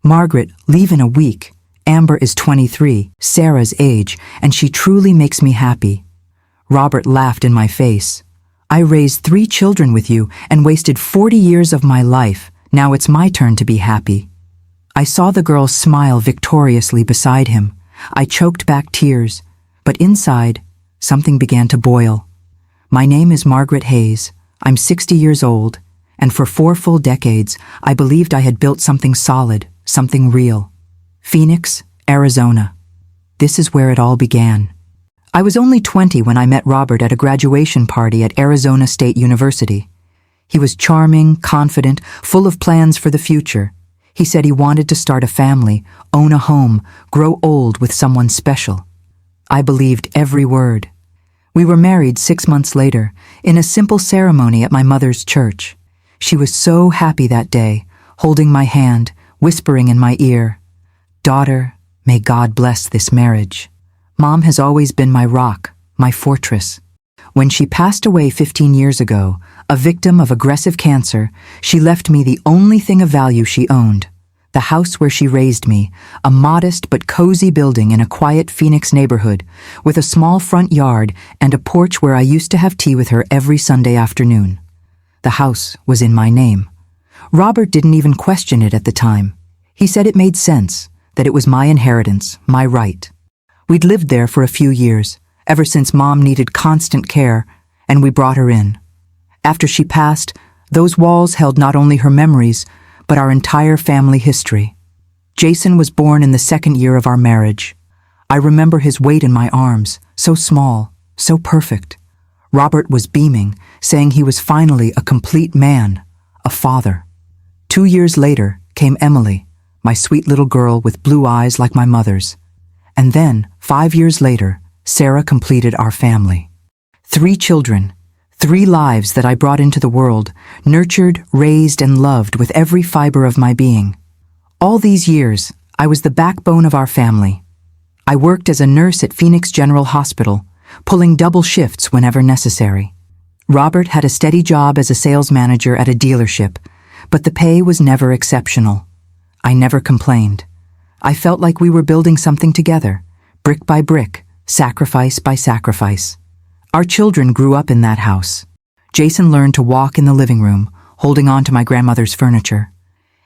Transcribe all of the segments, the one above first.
Margaret, leave in a week. Amber is 23, Sarah's age, and she truly makes me happy. Robert laughed in my face. I raised 3 children with you and wasted 40 years of my life. Now it's my turn to be happy. I saw the girl smile victoriously beside him. I choked back tears, but inside, something began to boil. My name is Margaret Hayes. I'm 60 years old, and for 4 full decades, I believed I had built something solid, something real. Phoenix, Arizona. This is where it all began. I was only 20 when I met Robert at a graduation party at Arizona State University. He was charming, confident, full of plans for the future. He said he wanted to start a family, own a home, grow old with someone special. I believed every word. We were married 6 months later, in a simple ceremony at my mother's church. She was so happy that day, holding my hand, whispering in my ear, "Daughter, may God bless this marriage." Mom has always been my rock, my fortress. When she passed away 15 years ago, a victim of aggressive cancer, she left me the only thing of value she owned, the house where she raised me, a modest but cozy building in a quiet Phoenix neighborhood, with a small front yard and a porch where I used to have tea with her every Sunday afternoon. The house was in my name. Robert didn't even question it at the time. He said it made sense, that it was my inheritance, my right. We'd lived there for a few years, ever since Mom needed constant care, and we brought her in. After she passed, those walls held not only her memories, but our entire family history. Jason was born in the 2nd year of our marriage. I remember his weight in my arms, so small, so perfect. Robert was beaming, saying he was finally a complete man, a father. 2 years later came Emily, my sweet little girl with blue eyes like my mother's. And then, 5 years later, Sarah completed our family. 3 children, 3 lives that I brought into the world, nurtured, raised, and loved with every fiber of my being. All these years, I was the backbone of our family. I worked as a nurse at Phoenix General Hospital, pulling double shifts whenever necessary. Robert had a steady job as a sales manager at a dealership, but the pay was never exceptional. I never complained. I felt like we were building something together, brick by brick, sacrifice by sacrifice. Our children grew up in that house. Jason learned to walk in the living room, holding on to my grandmother's furniture.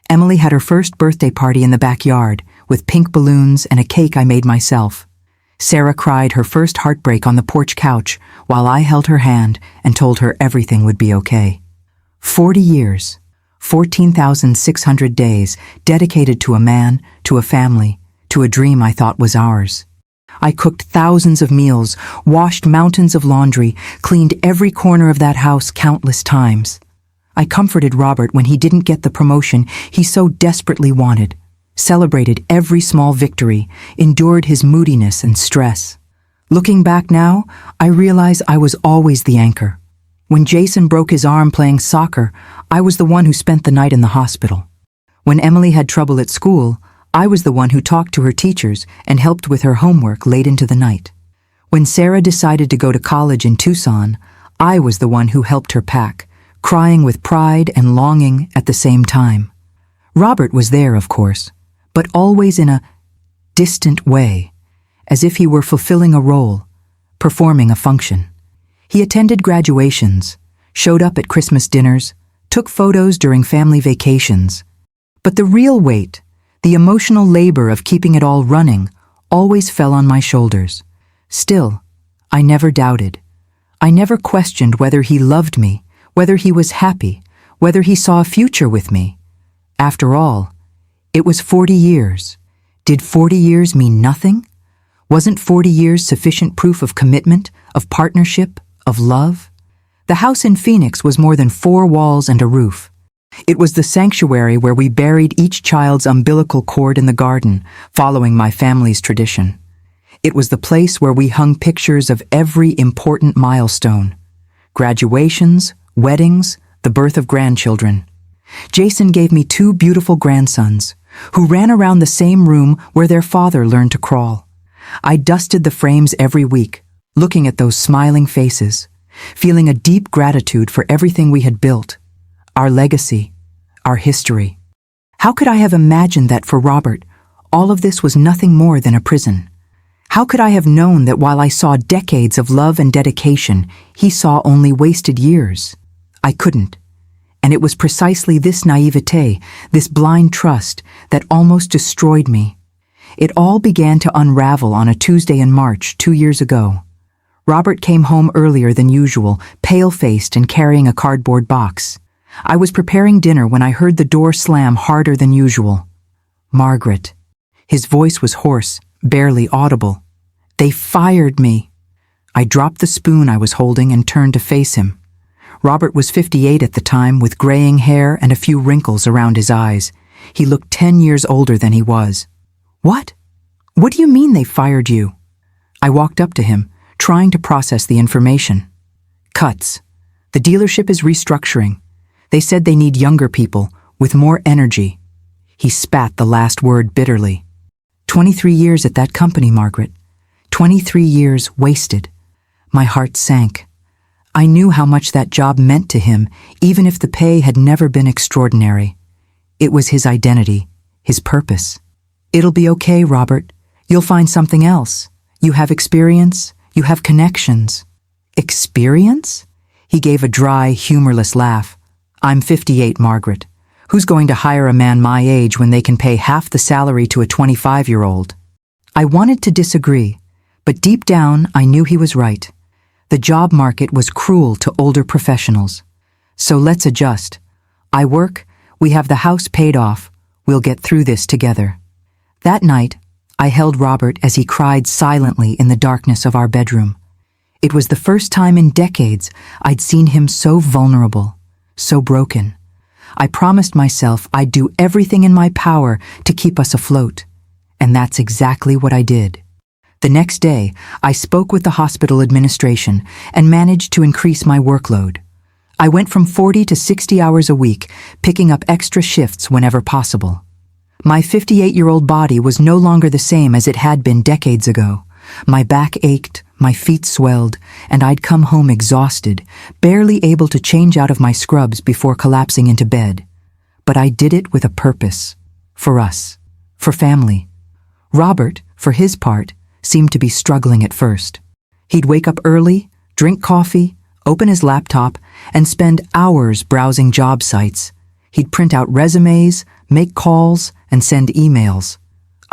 Emily had her first birthday party in the backyard, with pink balloons and a cake I made myself. Sarah cried her first heartbreak on the porch couch, while I held her hand and told her everything would be okay. 40 years. 14,600 days dedicated to a man, to a family, to a dream I thought was ours. I cooked thousands of meals, washed mountains of laundry, cleaned every corner of that house countless times. I comforted Robert when he didn't get the promotion he so desperately wanted, celebrated every small victory, endured his moodiness and stress. Looking back now, I realize I was always the anchor. When Jason broke his arm playing soccer, I was the one who spent the night in the hospital. When Emily had trouble at school, I was the one who talked to her teachers and helped with her homework late into the night. When Sarah decided to go to college in Tucson, I was the one who helped her pack, crying with pride and longing at the same time. Robert was there, of course, but always in a distant way, as if he were fulfilling a role, performing a function. He attended graduations, showed up at Christmas dinners, took photos during family vacations. But the real weight, the emotional labor of keeping it all running, always fell on my shoulders. Still, I never doubted. I never questioned whether he loved me, whether he was happy, whether he saw a future with me. After all, it was 40 years. Did 40 years mean nothing? Wasn't 40 years sufficient proof of commitment, of partnership, of love? The house in Phoenix was more than 4 walls and a roof. It was the sanctuary where we buried each child's umbilical cord in the garden, following my family's tradition. It was the place where we hung pictures of every important milestone: graduations, weddings, the birth of grandchildren. Jason gave me 2 beautiful grandsons, who ran around the same room where their father learned to crawl. I dusted the frames every week, looking at those smiling faces, feeling a deep gratitude for everything we had built, our legacy, our history. How could I have imagined that for Robert, all of this was nothing more than a prison? How could I have known that while I saw decades of love and dedication, he saw only wasted years? I couldn't. And it was precisely this naivete, this blind trust, that almost destroyed me. It all began to unravel on a Tuesday in March 2 years ago. Robert came home earlier than usual, pale-faced and carrying a cardboard box. I was preparing dinner when I heard the door slam harder than usual. Margaret. His voice was hoarse, barely audible. They fired me. I dropped the spoon I was holding and turned to face him. Robert was 58 at the time, with graying hair and a few wrinkles around his eyes. He looked 10 years older than he was. What? What do you mean they fired you? I walked up to him, trying to process the information. Cuts. The dealership is restructuring. They said they need younger people, with more energy. He spat the last word bitterly. 23 years at that company, Margaret. 23 years wasted. My heart sank. I knew how much that job meant to him, even if the pay had never been extraordinary. It was his identity, his purpose. It'll be okay, Robert. You'll find something else. You have experience. You have connections. Experience? He gave a dry, humorless laugh. I'm 58, Margaret. Who's going to hire a man my age when they can pay half the salary to a 25-year-old? I wanted to disagree, but deep down I knew he was right. The job market was cruel to older professionals. So let's adjust. I work, we have the house paid off, we'll get through this together. That night, I held Robert as he cried silently in the darkness of our bedroom. It was the first time in decades I'd seen him so vulnerable, so broken. I promised myself I'd do everything in my power to keep us afloat. And that's exactly what I did. The next day, I spoke with the hospital administration and managed to increase my workload. I went from 40 to 60 hours a week, picking up extra shifts whenever possible. My 58-year-old body was no longer the same as it had been decades ago. My back ached, my feet swelled, and I'd come home exhausted, barely able to change out of my scrubs before collapsing into bed. But I did it with a purpose. For us. For family. Robert, for his part, seemed to be struggling at first. He'd wake up early, drink coffee, open his laptop, and spend hours browsing job sites. He'd print out resumes, make calls, and send emails.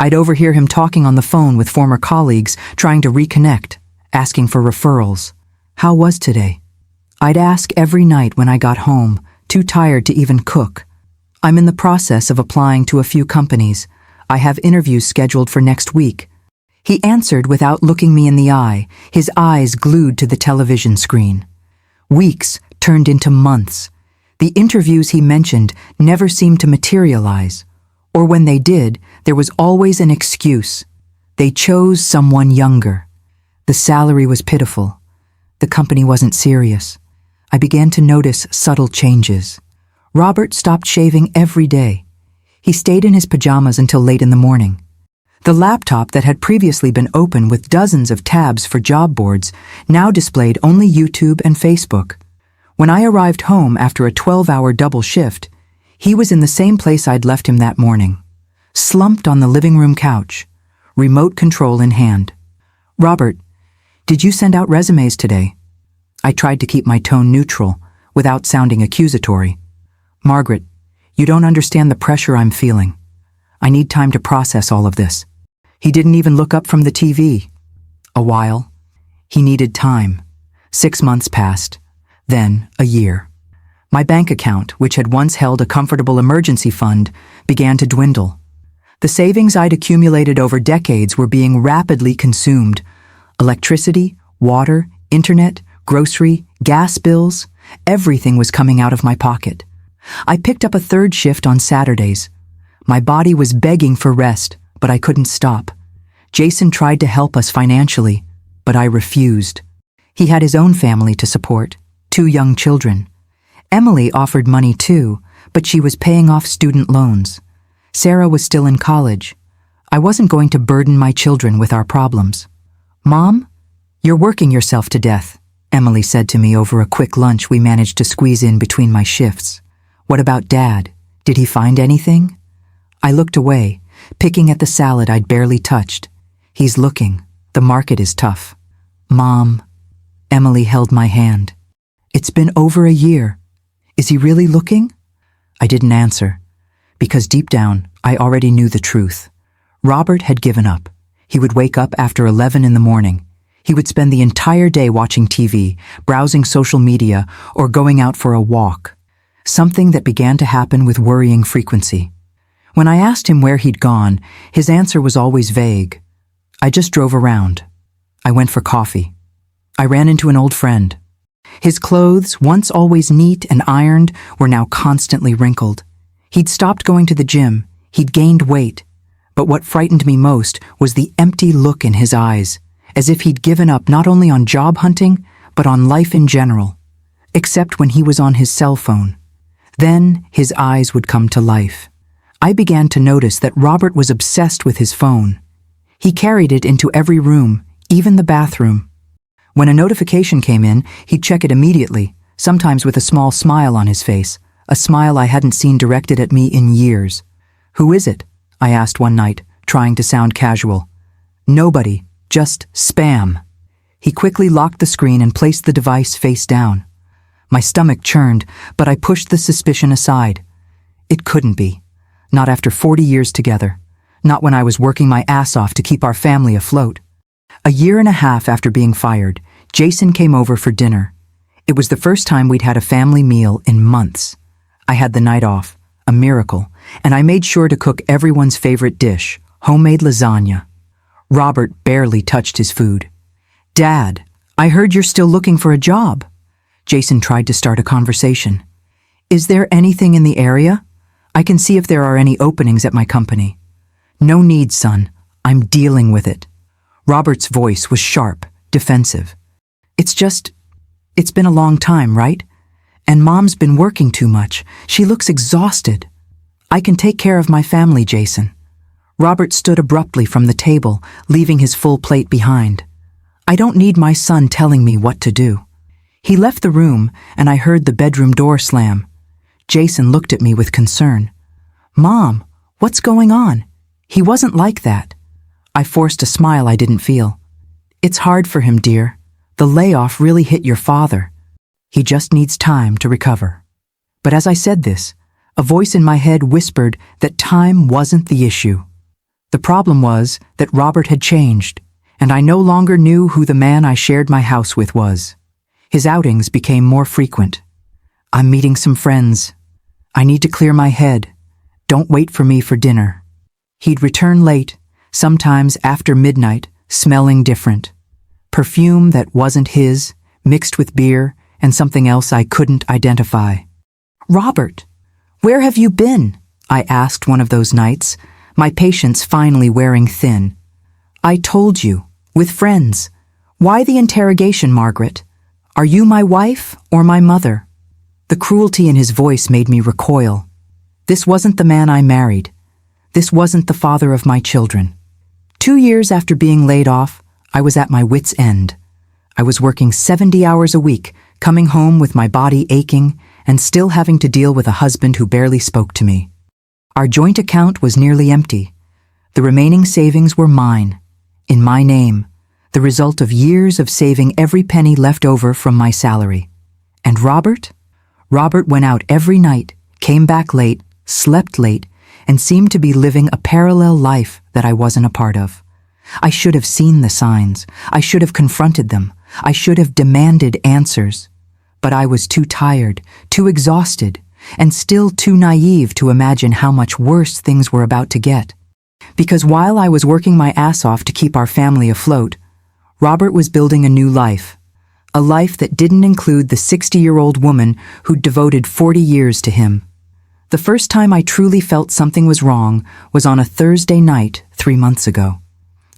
I'd overhear him talking on the phone with former colleagues, trying to reconnect, asking for referrals. How was today? I'd ask every night when I got home, too tired to even cook. I'm in the process of applying to a few companies. I have interviews scheduled for next week. He answered without looking me in the eye, his eyes glued to the television screen. Weeks turned into months. The interviews he mentioned never seemed to materialize. Or when they did, there was always an excuse. They chose someone younger. The salary was pitiful. The company wasn't serious. I began to notice subtle changes. Robert stopped shaving every day. He stayed in his pajamas until late in the morning. The laptop that had previously been open with dozens of tabs for job boards now displayed only YouTube and Facebook. When I arrived home after a 12-hour double shift, he was in the same place I'd left him that morning, slumped on the living room couch, remote control in hand. Robert, did you send out resumes today? I tried to keep my tone neutral, without sounding accusatory. Margaret, you don't understand the pressure I'm feeling. I need time to process all of this. He didn't even look up from the TV. A while. He needed time. 6 months passed. Then a year. My bank account, which had once held a comfortable emergency fund, began to dwindle. The savings I'd accumulated over decades were being rapidly consumed. Electricity, water, internet, grocery, gas bills, everything was coming out of my pocket. I picked up a third shift on Saturdays. My body was begging for rest, but I couldn't stop. Jason tried to help us financially, but I refused. He had his own family to support, 2 young children. Emily offered money too, but she was paying off student loans. Sarah was still in college. I wasn't going to burden my children with our problems. Mom, you're working yourself to death, Emily said to me over a quick lunch we managed to squeeze in between my shifts. What about Dad? Did he find anything? I looked away, picking at the salad I'd barely touched. He's looking. The market is tough. Mom. Emily held my hand. It's been over a year. Is he really looking? I didn't answer, because deep down, I already knew the truth. Robert had given up. He would wake up after 11 in the morning. He would spend the entire day watching TV, browsing social media, or going out for a walk. Something that began to happen with worrying frequency. When I asked him where he'd gone, his answer was always vague. I just drove around. I went for coffee. I ran into an old friend. His clothes, once always neat and ironed, were now constantly wrinkled. He'd stopped going to the gym. He'd gained weight. But what frightened me most was the empty look in his eyes, as if he'd given up not only on job hunting, but on life in general, except when he was on his cell phone. Then his eyes would come to life. I began to notice that Robert was obsessed with his phone. He carried it into every room, even the bathroom. When a notification came in, he'd check it immediately, sometimes with a small smile on his face, a smile I hadn't seen directed at me in years. "Who is it?" I asked one night, trying to sound casual. "Nobody, just spam." He quickly locked the screen and placed the device face down. My stomach churned, but I pushed the suspicion aside. It couldn't be. Not after 40 years together. Not when I was working my ass off to keep our family afloat. A year and a half after being fired, Jason came over for dinner. It was the first time we'd had a family meal in months. I had the night off, a miracle, and I made sure to cook everyone's favorite dish, homemade lasagna. Robert barely touched his food. "Dad, I heard you're still looking for a job." Jason tried to start a conversation. "Is there anything in the area? I can see if there are any openings at my company." "No need, son. I'm dealing with it." Robert's voice was sharp, defensive. It's been a long time, right? And Mom's been working too much. She looks exhausted." "I can take care of my family, Jason." Robert stood abruptly from the table, leaving his full plate behind. "I don't need my son telling me what to do." He left the room, and I heard the bedroom door slam. Jason looked at me with concern. "Mom, what's going on? He wasn't like that." I forced a smile I didn't feel. "It's hard for him, dear. The layoff really hit your father. He just needs time to recover." But as I said this, a voice in my head whispered that time wasn't the issue. The problem was that Robert had changed, and I no longer knew who the man I shared my house with was. His outings became more frequent. "I'm meeting some friends. I need to clear my head. Don't wait for me for dinner." He'd return late, sometimes after midnight, smelling different. Perfume that wasn't his, mixed with beer and something else I couldn't identify. "Robert, where have you been?" I asked one of those nights, my patience finally wearing thin. "I told you, with friends. Why the interrogation, Margaret? Are you my wife or my mother?" The cruelty in his voice made me recoil. This wasn't the man I married. This wasn't the father of my children. 2 years after being laid off, I was at my wit's end. I was working 70 hours a week, coming home with my body aching, and still having to deal with a husband who barely spoke to me. Our joint account was nearly empty. The remaining savings were mine, in my name, the result of years of saving every penny left over from my salary. And Robert? Robert went out every night, came back late, slept late, and seemed to be living a parallel life that I wasn't a part of. I should have seen the signs. I should have confronted them. I should have demanded answers. But I was too tired, too exhausted, and still too naive to imagine how much worse things were about to get. Because while I was working my ass off to keep our family afloat, Robert was building a new life. A life that didn't include the 60-year-old woman who'd devoted 40 years to him. The first time I truly felt something was wrong was on a Thursday night 3 months ago.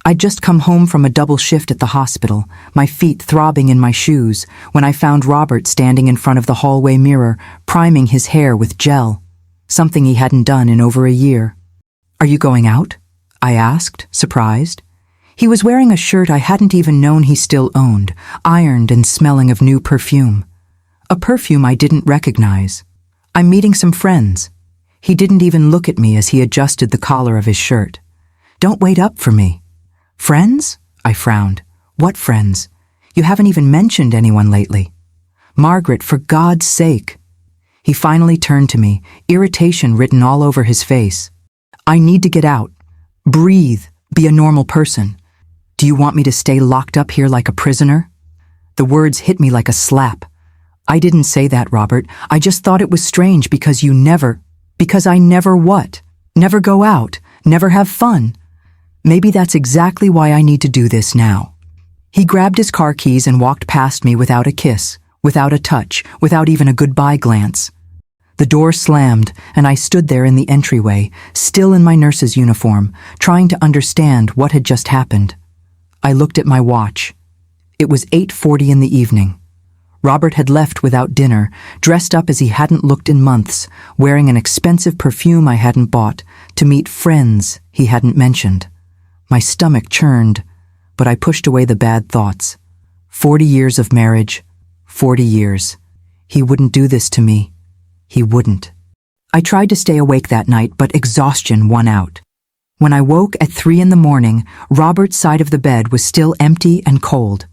I'd just come home from a double shift at the hospital, my feet throbbing in my shoes, when I found Robert standing in front of the hallway mirror, priming his hair with gel, something he hadn't done in over a year. "Are you going out?" I asked, surprised. He was wearing a shirt I hadn't even known he still owned, ironed and smelling of new perfume. A perfume I didn't recognize. "I'm meeting some friends." He didn't even look at me as he adjusted the collar of his shirt. Don't wait up for me. Friends? I frowned. What friends? You haven't even mentioned anyone lately. Margaret, for God's sake. He finally turned to me, irritation written all over his face. I need to get out. Breathe. Be a normal person. Do you want me to stay locked up here like a prisoner? The words hit me like a slap. I didn't say that, Robert. I just thought it was strange because I never what? Never go out, never have fun. Maybe that's exactly why I need to do this now. He grabbed his car keys and walked past me without a kiss, without a touch, without even a goodbye glance. The door slammed, and I stood there in the entryway, still in my nurse's uniform, trying to understand what had just happened. I looked at my watch. It was 8:40 in the evening. Robert had left without dinner, dressed up as he hadn't looked in months, wearing an expensive perfume I hadn't bought, to meet friends he hadn't mentioned. My stomach churned, but I pushed away the bad thoughts. 40 years of marriage, 40 years. He wouldn't do this to me. He wouldn't. I tried to stay awake that night, but exhaustion won out. When I woke at 3 in the morning, Robert's side of the bed was still empty and cold.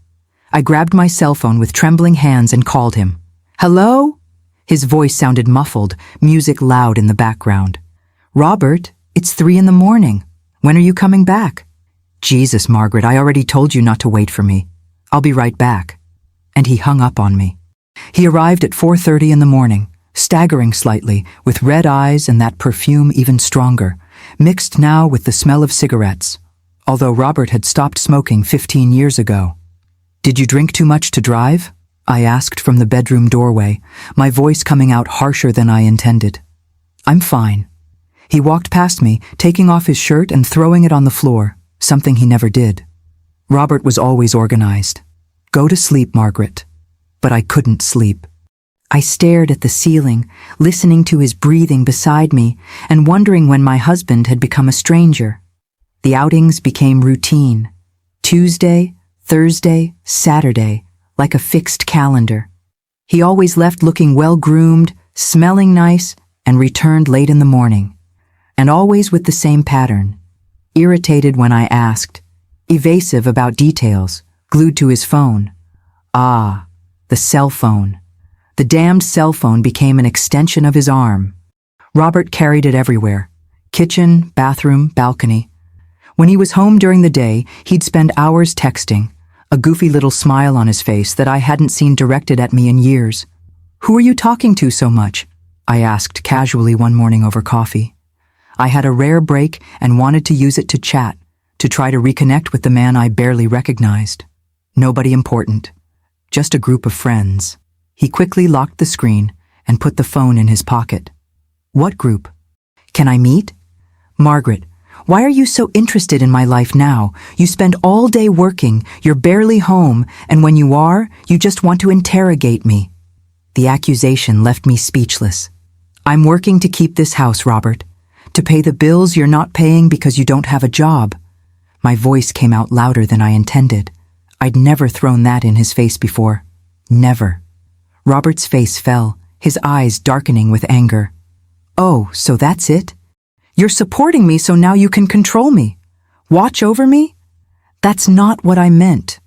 I grabbed my cell phone with trembling hands and called him. Hello? His voice sounded muffled, music loud in the background. Robert, it's 3 in the morning. When are you coming back? Jesus, Margaret, I already told you not to wait for me. I'll be right back. And he hung up on me. He arrived at 4:30 in the morning, staggering slightly, with red eyes and that perfume even stronger, mixed now with the smell of cigarettes, although Robert had stopped smoking 15 years ago. Did you drink too much to drive? I asked from the bedroom doorway, my voice coming out harsher than I intended. I'm fine. He walked past me, taking off his shirt and throwing it on the floor, something he never did. Robert was always organized. Go to sleep, Margaret. But I couldn't sleep. I stared at the ceiling, listening to his breathing beside me and wondering when my husband had become a stranger. The outings became routine. Tuesday, Thursday, Saturday, like a fixed calendar. He always left looking well-groomed, smelling nice, and returned late in the morning. And always with the same pattern. Irritated when I asked, evasive about details, glued to his phone. Ah, the cell phone. The damned cell phone became an extension of his arm. Robert carried it everywhere. Kitchen, bathroom, balcony. When he was home during the day, he'd spend hours texting, a goofy little smile on his face that I hadn't seen directed at me in years. Who are you talking to so much? I asked casually one morning over coffee. I had a rare break and wanted to use it to chat, to try to reconnect with the man I barely recognized. Nobody important. Just a group of friends. He quickly locked the screen and put the phone in his pocket. What group? Can I meet? Margaret, why are you so interested in my life now? You spend all day working, you're barely home, and when you are, you just want to interrogate me. The accusation left me speechless. I'm working to keep this house, Robert. To pay the bills you're not paying because you don't have a job. My voice came out louder than I intended. I'd never thrown that in his face before. Never. Robert's face fell, his eyes darkening with anger. Oh, so that's it? You're supporting me so now you can control me. Watch over me? That's not what I meant.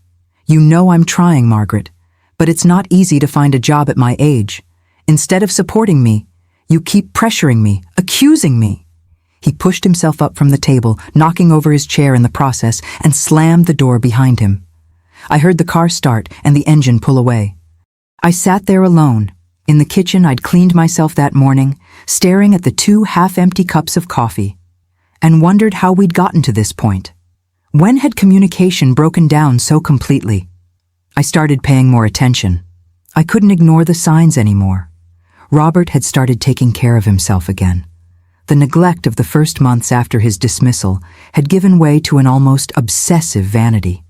You know I'm trying, Margaret, but it's not easy to find a job at my age. Instead of supporting me, you keep pressuring me, accusing me. He pushed himself up from the table, knocking over his chair in the process, and slammed the door behind him. I heard the car start and the engine pull away. I sat there alone. In the kitchen I'd cleaned myself that morning, staring at the 2 half-empty cups of coffee, and wondered how we'd gotten to this point. When had communication broken down so completely? I started paying more attention. I couldn't ignore the signs anymore. Robert had started taking care of himself again. The neglect of the first months after his dismissal had given way to an almost obsessive vanity.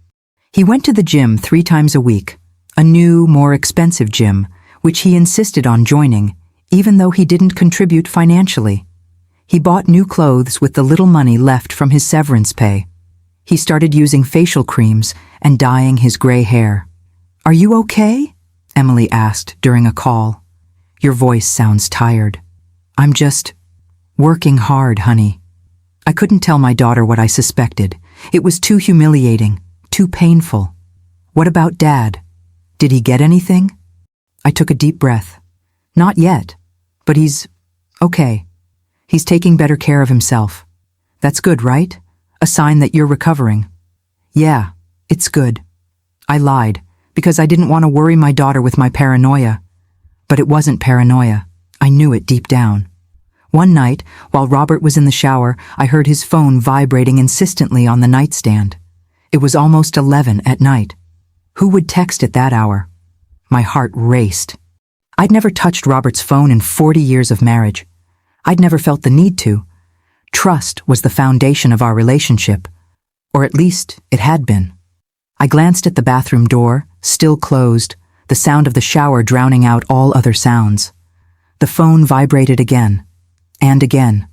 He went to the gym 3 times a week, a new, more expensive gym, which he insisted on joining, even though he didn't contribute financially. He bought new clothes with the little money left from his severance pay. He started using facial creams and dyeing his gray hair. Are you okay? Emily asked during a call. Your voice sounds tired. I'm just... Working hard, honey. I couldn't tell my daughter what I suspected. It was too humiliating, too painful. What about Dad? Did he get anything? I took a deep breath. Not yet, but he's okay. He's taking better care of himself. That's good, right? A sign that you're recovering. Yeah, it's good. I lied, because I didn't want to worry my daughter with my paranoia. But it wasn't paranoia. I knew it deep down. One night, while Robert was in the shower, I heard his phone vibrating insistently on the nightstand. It was almost 11 at night. Who would text at that hour? My heart raced. I'd never touched Robert's phone in 40 years of marriage. I'd never felt the need to. Trust was the foundation of our relationship. Or at least, it had been. I glanced at the bathroom door, still closed, the sound of the shower drowning out all other sounds. The phone vibrated again. And again.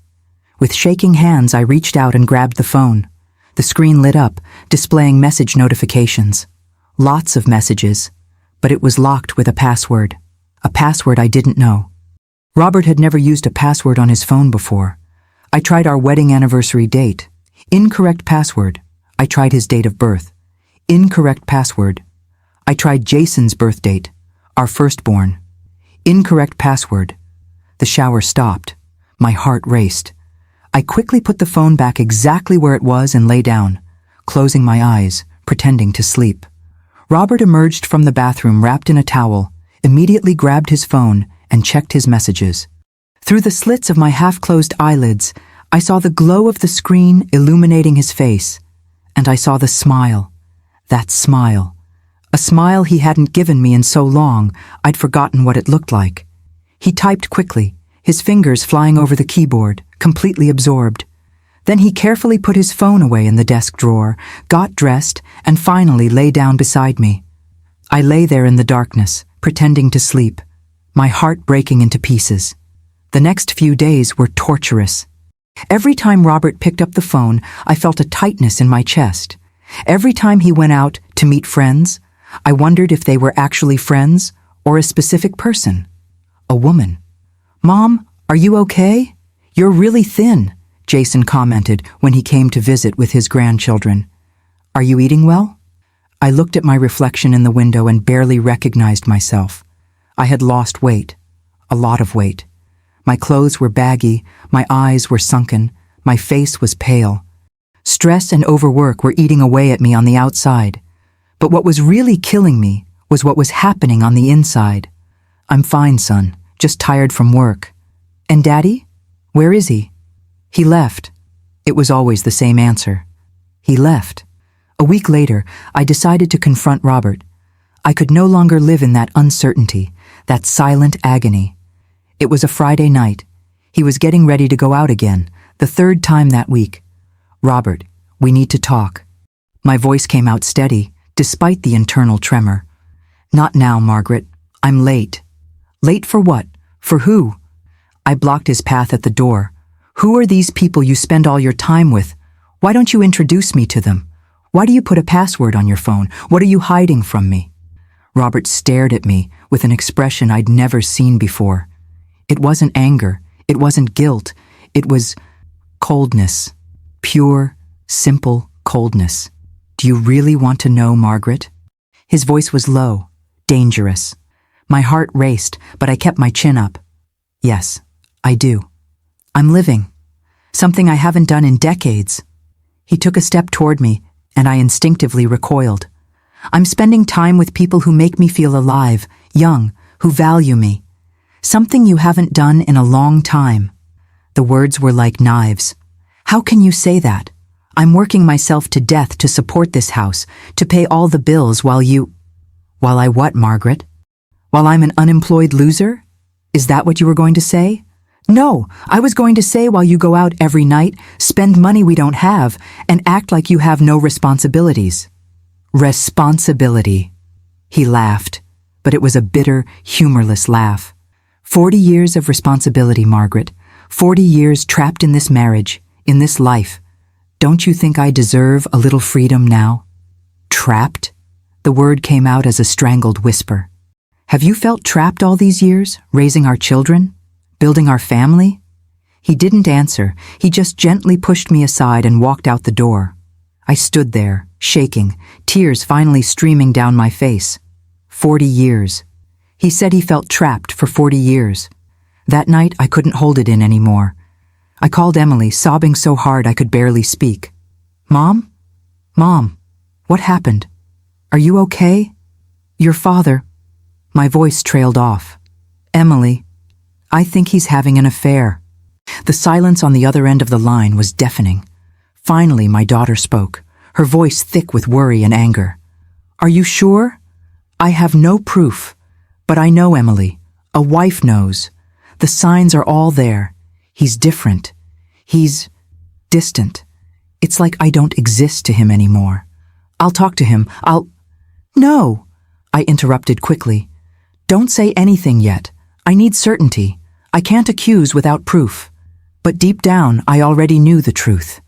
With shaking hands, I reached out and grabbed the phone. The screen lit up, displaying message notifications. Lots of messages, but it was locked with a password I didn't know. Robert had never used a password on his phone before. I tried our wedding anniversary date. Incorrect password. I tried his date of birth. Incorrect password. I tried Jason's birth date, our firstborn. Incorrect password. The shower stopped. My heart raced. I quickly put the phone back exactly where it was and lay down, closing my eyes, pretending to sleep. Robert emerged from the bathroom wrapped in a towel, immediately grabbed his phone, and checked his messages. Through the slits of my half-closed eyelids, I saw the glow of the screen illuminating his face, and I saw the smile. That smile. A smile he hadn't given me in so long, I'd forgotten what it looked like. He typed quickly, his fingers flying over the keyboard, completely absorbed. Then he carefully put his phone away in the desk drawer, got dressed, and finally lay down beside me. I lay there in the darkness, pretending to sleep, my heart breaking into pieces. The next few days were torturous. Every time Robert picked up the phone, I felt a tightness in my chest. Every time he went out to meet friends, I wondered if they were actually friends or a specific person. A woman. "Mom, are you okay? You're really thin," Jason commented when he came to visit with his grandchildren. "Are you eating well?" I looked at my reflection in the window and barely recognized myself. I had lost weight. A lot of weight. My clothes were baggy, my eyes were sunken, my face was pale. Stress and overwork were eating away at me on the outside. But what was really killing me was what was happening on the inside. "I'm fine, son, just tired from work." "And Daddy? Where is he?" "He left." It was always the same answer. He left. A week later, I decided to confront Robert. I could no longer live in that uncertainty, that silent agony. It was a Friday night. He was getting ready to go out again, the third time that week. "Robert, we need to talk." My voice came out steady, despite the internal tremor. "Not now, Margaret. I'm late." "Late for what? For who?" I blocked his path at the door. "Who are these people you spend all your time with? Why don't you introduce me to them? Why do you put a password on your phone? What are you hiding from me?" Robert stared at me with an expression I'd never seen before. It wasn't anger. It wasn't guilt. It was coldness. Pure, simple coldness. "Do you really want to know, Margaret?" His voice was low, dangerous. My heart raced, but I kept my chin up. "Yes, I do. I'm living. Something I haven't done in decades." He took a step toward me, and I instinctively recoiled. "I'm spending time with people who make me feel alive, young, who value me. Something you haven't done in a long time." The words were like knives. "How can you say that? I'm working myself to death to support this house, to pay all the bills while you—" "While I what, Margaret? While I'm an unemployed loser? Is that what you were going to say?" "No, I was going to say while you go out every night, spend money we don't have, and act like you have no responsibilities." "Responsibility." He laughed, but it was a bitter, humorless laugh. 40 years of responsibility, Margaret. 40 years trapped in this marriage, in this life. Don't you think I deserve a little freedom now?" "Trapped?" The word came out as a strangled whisper. "Have you felt trapped all these years, raising our children? Building our family?" He didn't answer. He just gently pushed me aside and walked out the door. I stood there, shaking, tears finally streaming down my face. 40 years. He said he felt trapped for 40 years. That night, I couldn't hold it in anymore. I called Emily, sobbing so hard I could barely speak. Mom? Mom, what happened? Are you okay? Your father. My voice trailed off. Emily, I think he's having an affair. The silence on the other end of the line was deafening. Finally, my daughter spoke, her voice thick with worry and anger. Are you sure? I have no proof. But I know, Emily. A wife knows. The signs are all there. He's different. He's distant. It's like I don't exist to him anymore. I'll talk to him. No, I interrupted quickly. Don't say anything yet. I need certainty. I can't accuse without proof. But deep down, I already knew the truth.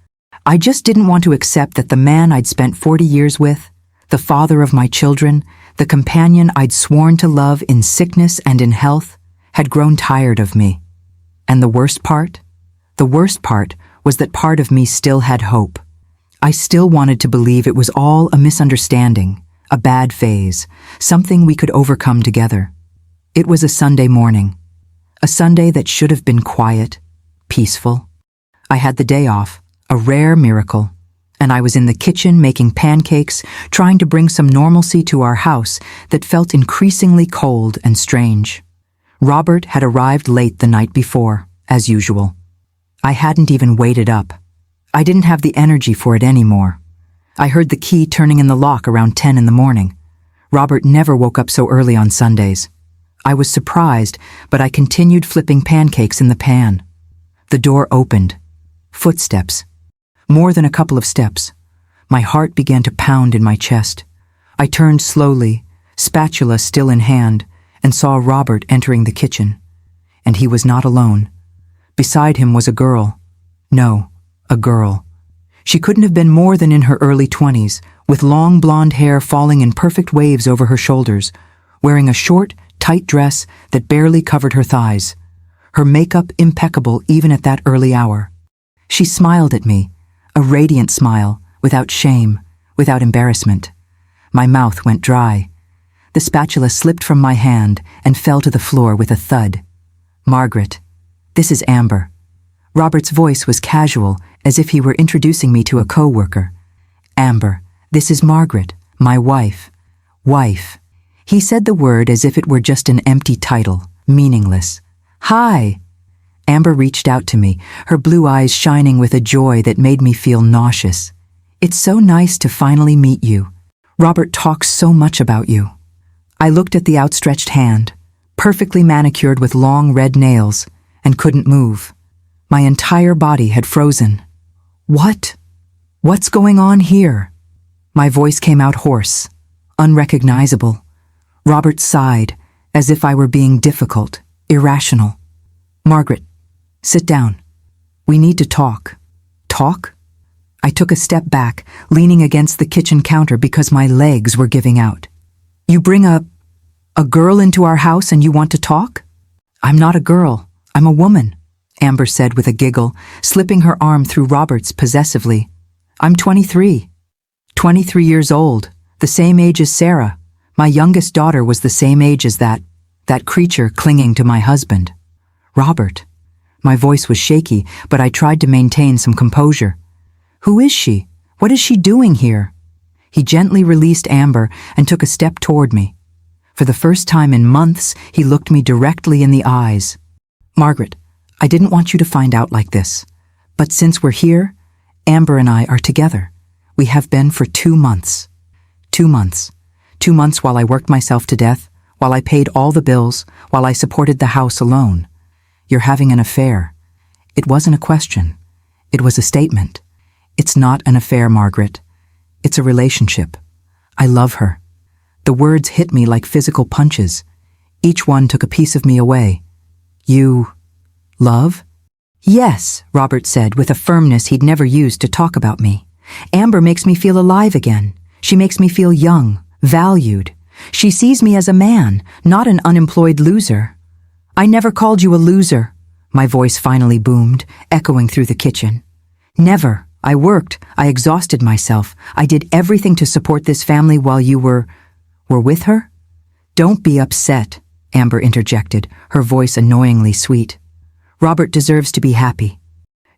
I just didn't want to accept that the man I'd spent 40 years with, the father of my children, the companion I'd sworn to love in sickness and in health, had grown tired of me. And the worst part? The worst part was that part of me still had hope. I still wanted to believe it was all a misunderstanding, a bad phase, something we could overcome together. It was a Sunday morning. A Sunday that should have been quiet, peaceful. I had the day off, a rare miracle, and I was in the kitchen making pancakes, trying to bring some normalcy to our house that felt increasingly cold and strange. Robert had arrived late the night before, as usual. I hadn't even waited up. I didn't have the energy for it anymore. I heard the key turning in the lock around 10 in the morning. Robert never woke up so early on Sundays. I was surprised, but I continued flipping pancakes in the pan. The door opened. Footsteps. More than a couple of steps. My heart began to pound in my chest. I turned slowly, spatula still in hand, and saw Robert entering the kitchen. And he was not alone. Beside him was a girl. No, a girl. She couldn't have been more than in her early 20s, with long blonde hair falling in perfect waves over her shoulders, wearing a short, tight dress that barely covered her thighs. Her makeup impeccable even at that early hour. She smiled at me, a radiant smile, without shame, without embarrassment. My mouth went dry. The spatula slipped from my hand and fell to the floor with a thud. Margaret, this is Amber. Robert's voice was casual, as if he were introducing me to a co-worker. Amber, this is Margaret, my wife. Wife. He said the word as if it were just an empty title, meaningless. Hi. Amber reached out to me, her blue eyes shining with a joy that made me feel nauseous. It's so nice to finally meet you. Robert talks so much about you. I looked at the outstretched hand, perfectly manicured with long red nails, and couldn't move. My entire body had frozen. What? What's going on here? My voice came out hoarse, unrecognizable. Robert sighed, as if I were being difficult, irrational. Margaret, sit down. We need to talk. Talk? I took a step back, leaning against the kitchen counter because my legs were giving out. You bring a girl into our house and you want to talk? I'm not a girl. I'm a woman, Amber said with a giggle, slipping her arm through Robert's possessively. I'm 23. 23 years old, the same age as Sarah. My youngest daughter was the same age as that creature clinging to my husband. Robert. My voice was shaky, but I tried to maintain some composure. Who is she? What is she doing here? He gently released Amber and took a step toward me. For the first time in months, he looked me directly in the eyes. Margaret, I didn't want you to find out like this. But since we're here, Amber and I are together. We have been for 2 months. 2 months. 2 months while I worked myself to death, while I paid all the bills, while I supported the house alone. You're having an affair. It wasn't a question. It was a statement. It's not an affair, Margaret. It's a relationship. I love her. The words hit me like physical punches. Each one took a piece of me away. You... love? Yes, Robert said with a firmness he'd never used to talk about me. Amber makes me feel alive again. She makes me feel young, valued. She sees me as a man, not an unemployed loser. I never called you a loser. My voice finally boomed, echoing through the kitchen. Never. I worked. I exhausted myself. I did everything to support this family while you were with her? Don't be upset, Amber interjected, her voice annoyingly sweet. Robert deserves to be happy.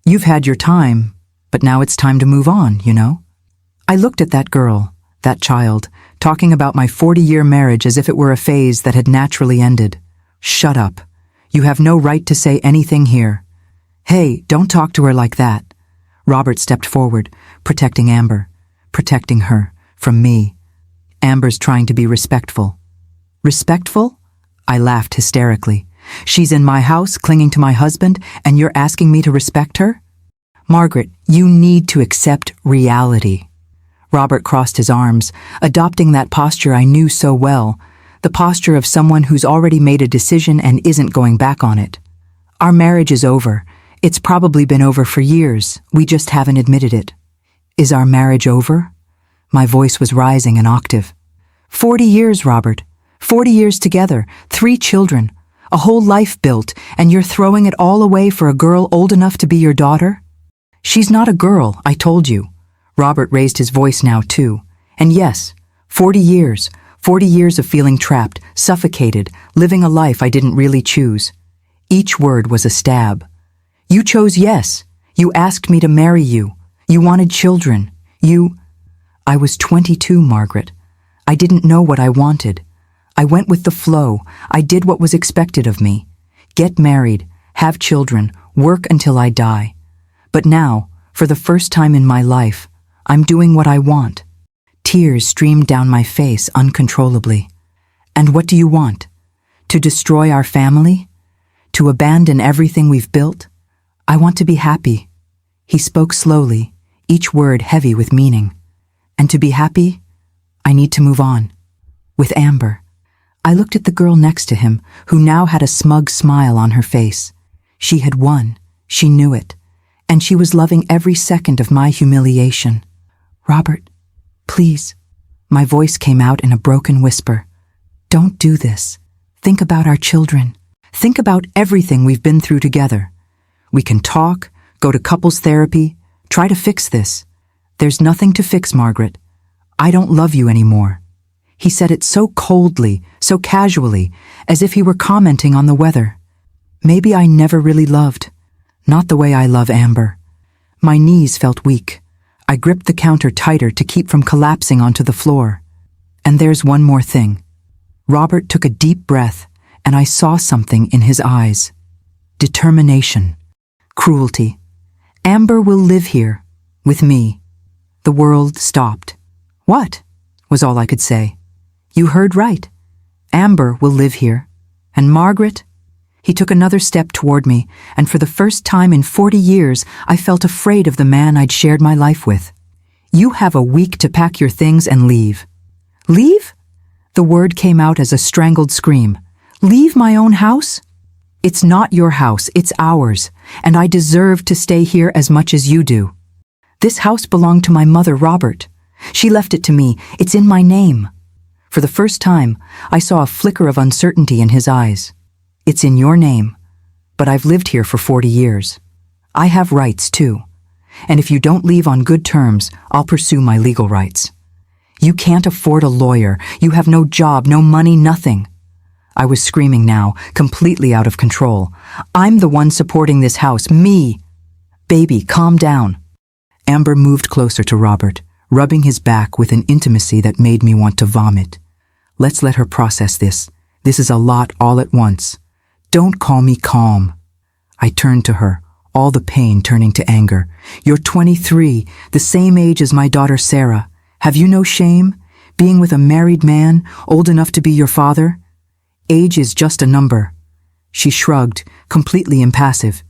You've had your time, but now it's time to move on, you know? I looked at that girl, that child, talking about my 40-year marriage as if it were a phase that had naturally ended. Shut up. You have no right to say anything here. Hey, don't talk to her like that. Robert stepped forward, protecting Amber, protecting her from me. Amber's trying to be respectful. Respectful? I laughed hysterically. She's in my house, clinging to my husband, and you're asking me to respect her? Margaret, you need to accept reality. Robert crossed his arms, adopting that posture I knew so well, the posture of someone who's already made a decision and isn't going back on it. Our marriage is over. It's probably been over for years. We just haven't admitted it. Is our marriage over? My voice was rising an octave. 40 years, Robert. 40 years together, 3 children, a whole life built, and you're throwing it all away for a girl old enough to be your daughter? She's not a girl, I told you. Robert raised his voice now too. And yes, 40 years of feeling trapped, suffocated, living a life I didn't really choose. Each word was a stab. You chose yes. You asked me to marry you. You wanted children. I was 22, Margaret. I didn't know what I wanted. I went with the flow. I did what was expected of me. Get married, have children, work until I die. But now, for the first time in my life, I'm doing what I want. Tears streamed down my face uncontrollably. And what do you want? To destroy our family? To abandon everything we've built? I want to be happy. He spoke slowly, each word heavy with meaning. And to be happy, I need to move on. With Amber. I looked at the girl next to him, who now had a smug smile on her face. She had won. She knew it. And she was loving every second of my humiliation. Robert, please. My voice came out in a broken whisper. Don't do this. Think about our children. Think about everything we've been through together. We can talk, go to couples therapy, try to fix this. There's nothing to fix, Margaret. I don't love you anymore. He said it so coldly, so casually, as if he were commenting on the weather. Maybe I never really loved. Not the way I love Amber. My knees felt weak. I gripped the counter tighter to keep from collapsing onto the floor. And there's one more thing. Robert took a deep breath, and I saw something in his eyes. Determination. Cruelty. Amber will live here, with me. The world stopped. What? Was all I could say. You heard right. Amber will live here. And Margaret? He took another step toward me, and for the first time in 40 years, I felt afraid of the man I'd shared my life with. You have a week to pack your things and leave. Leave? The word came out as a strangled scream. Leave my own house? It's not your house, it's ours, and I deserve to stay here as much as you do. This house belonged to my mother, Robert. She left it to me. It's in my name. For the first time, I saw a flicker of uncertainty in his eyes. It's in your name, but I've lived here for 40 years. I have rights, too. And if you don't leave on good terms, I'll pursue my legal rights. You can't afford a lawyer. You have no job, no money, nothing. I was screaming now, completely out of control. I'm the one supporting this house, me. Baby, calm down. Amber moved closer to Robert, rubbing his back with an intimacy that made me want to vomit. Let's let her process this. This is a lot all at once. Don't call me calm. I turned to her, all the pain turning to anger. You're 23, the same age as my daughter Sarah. Have you no shame? Being with a married man, old enough to be your father? Age is just a number. She shrugged, completely impassive.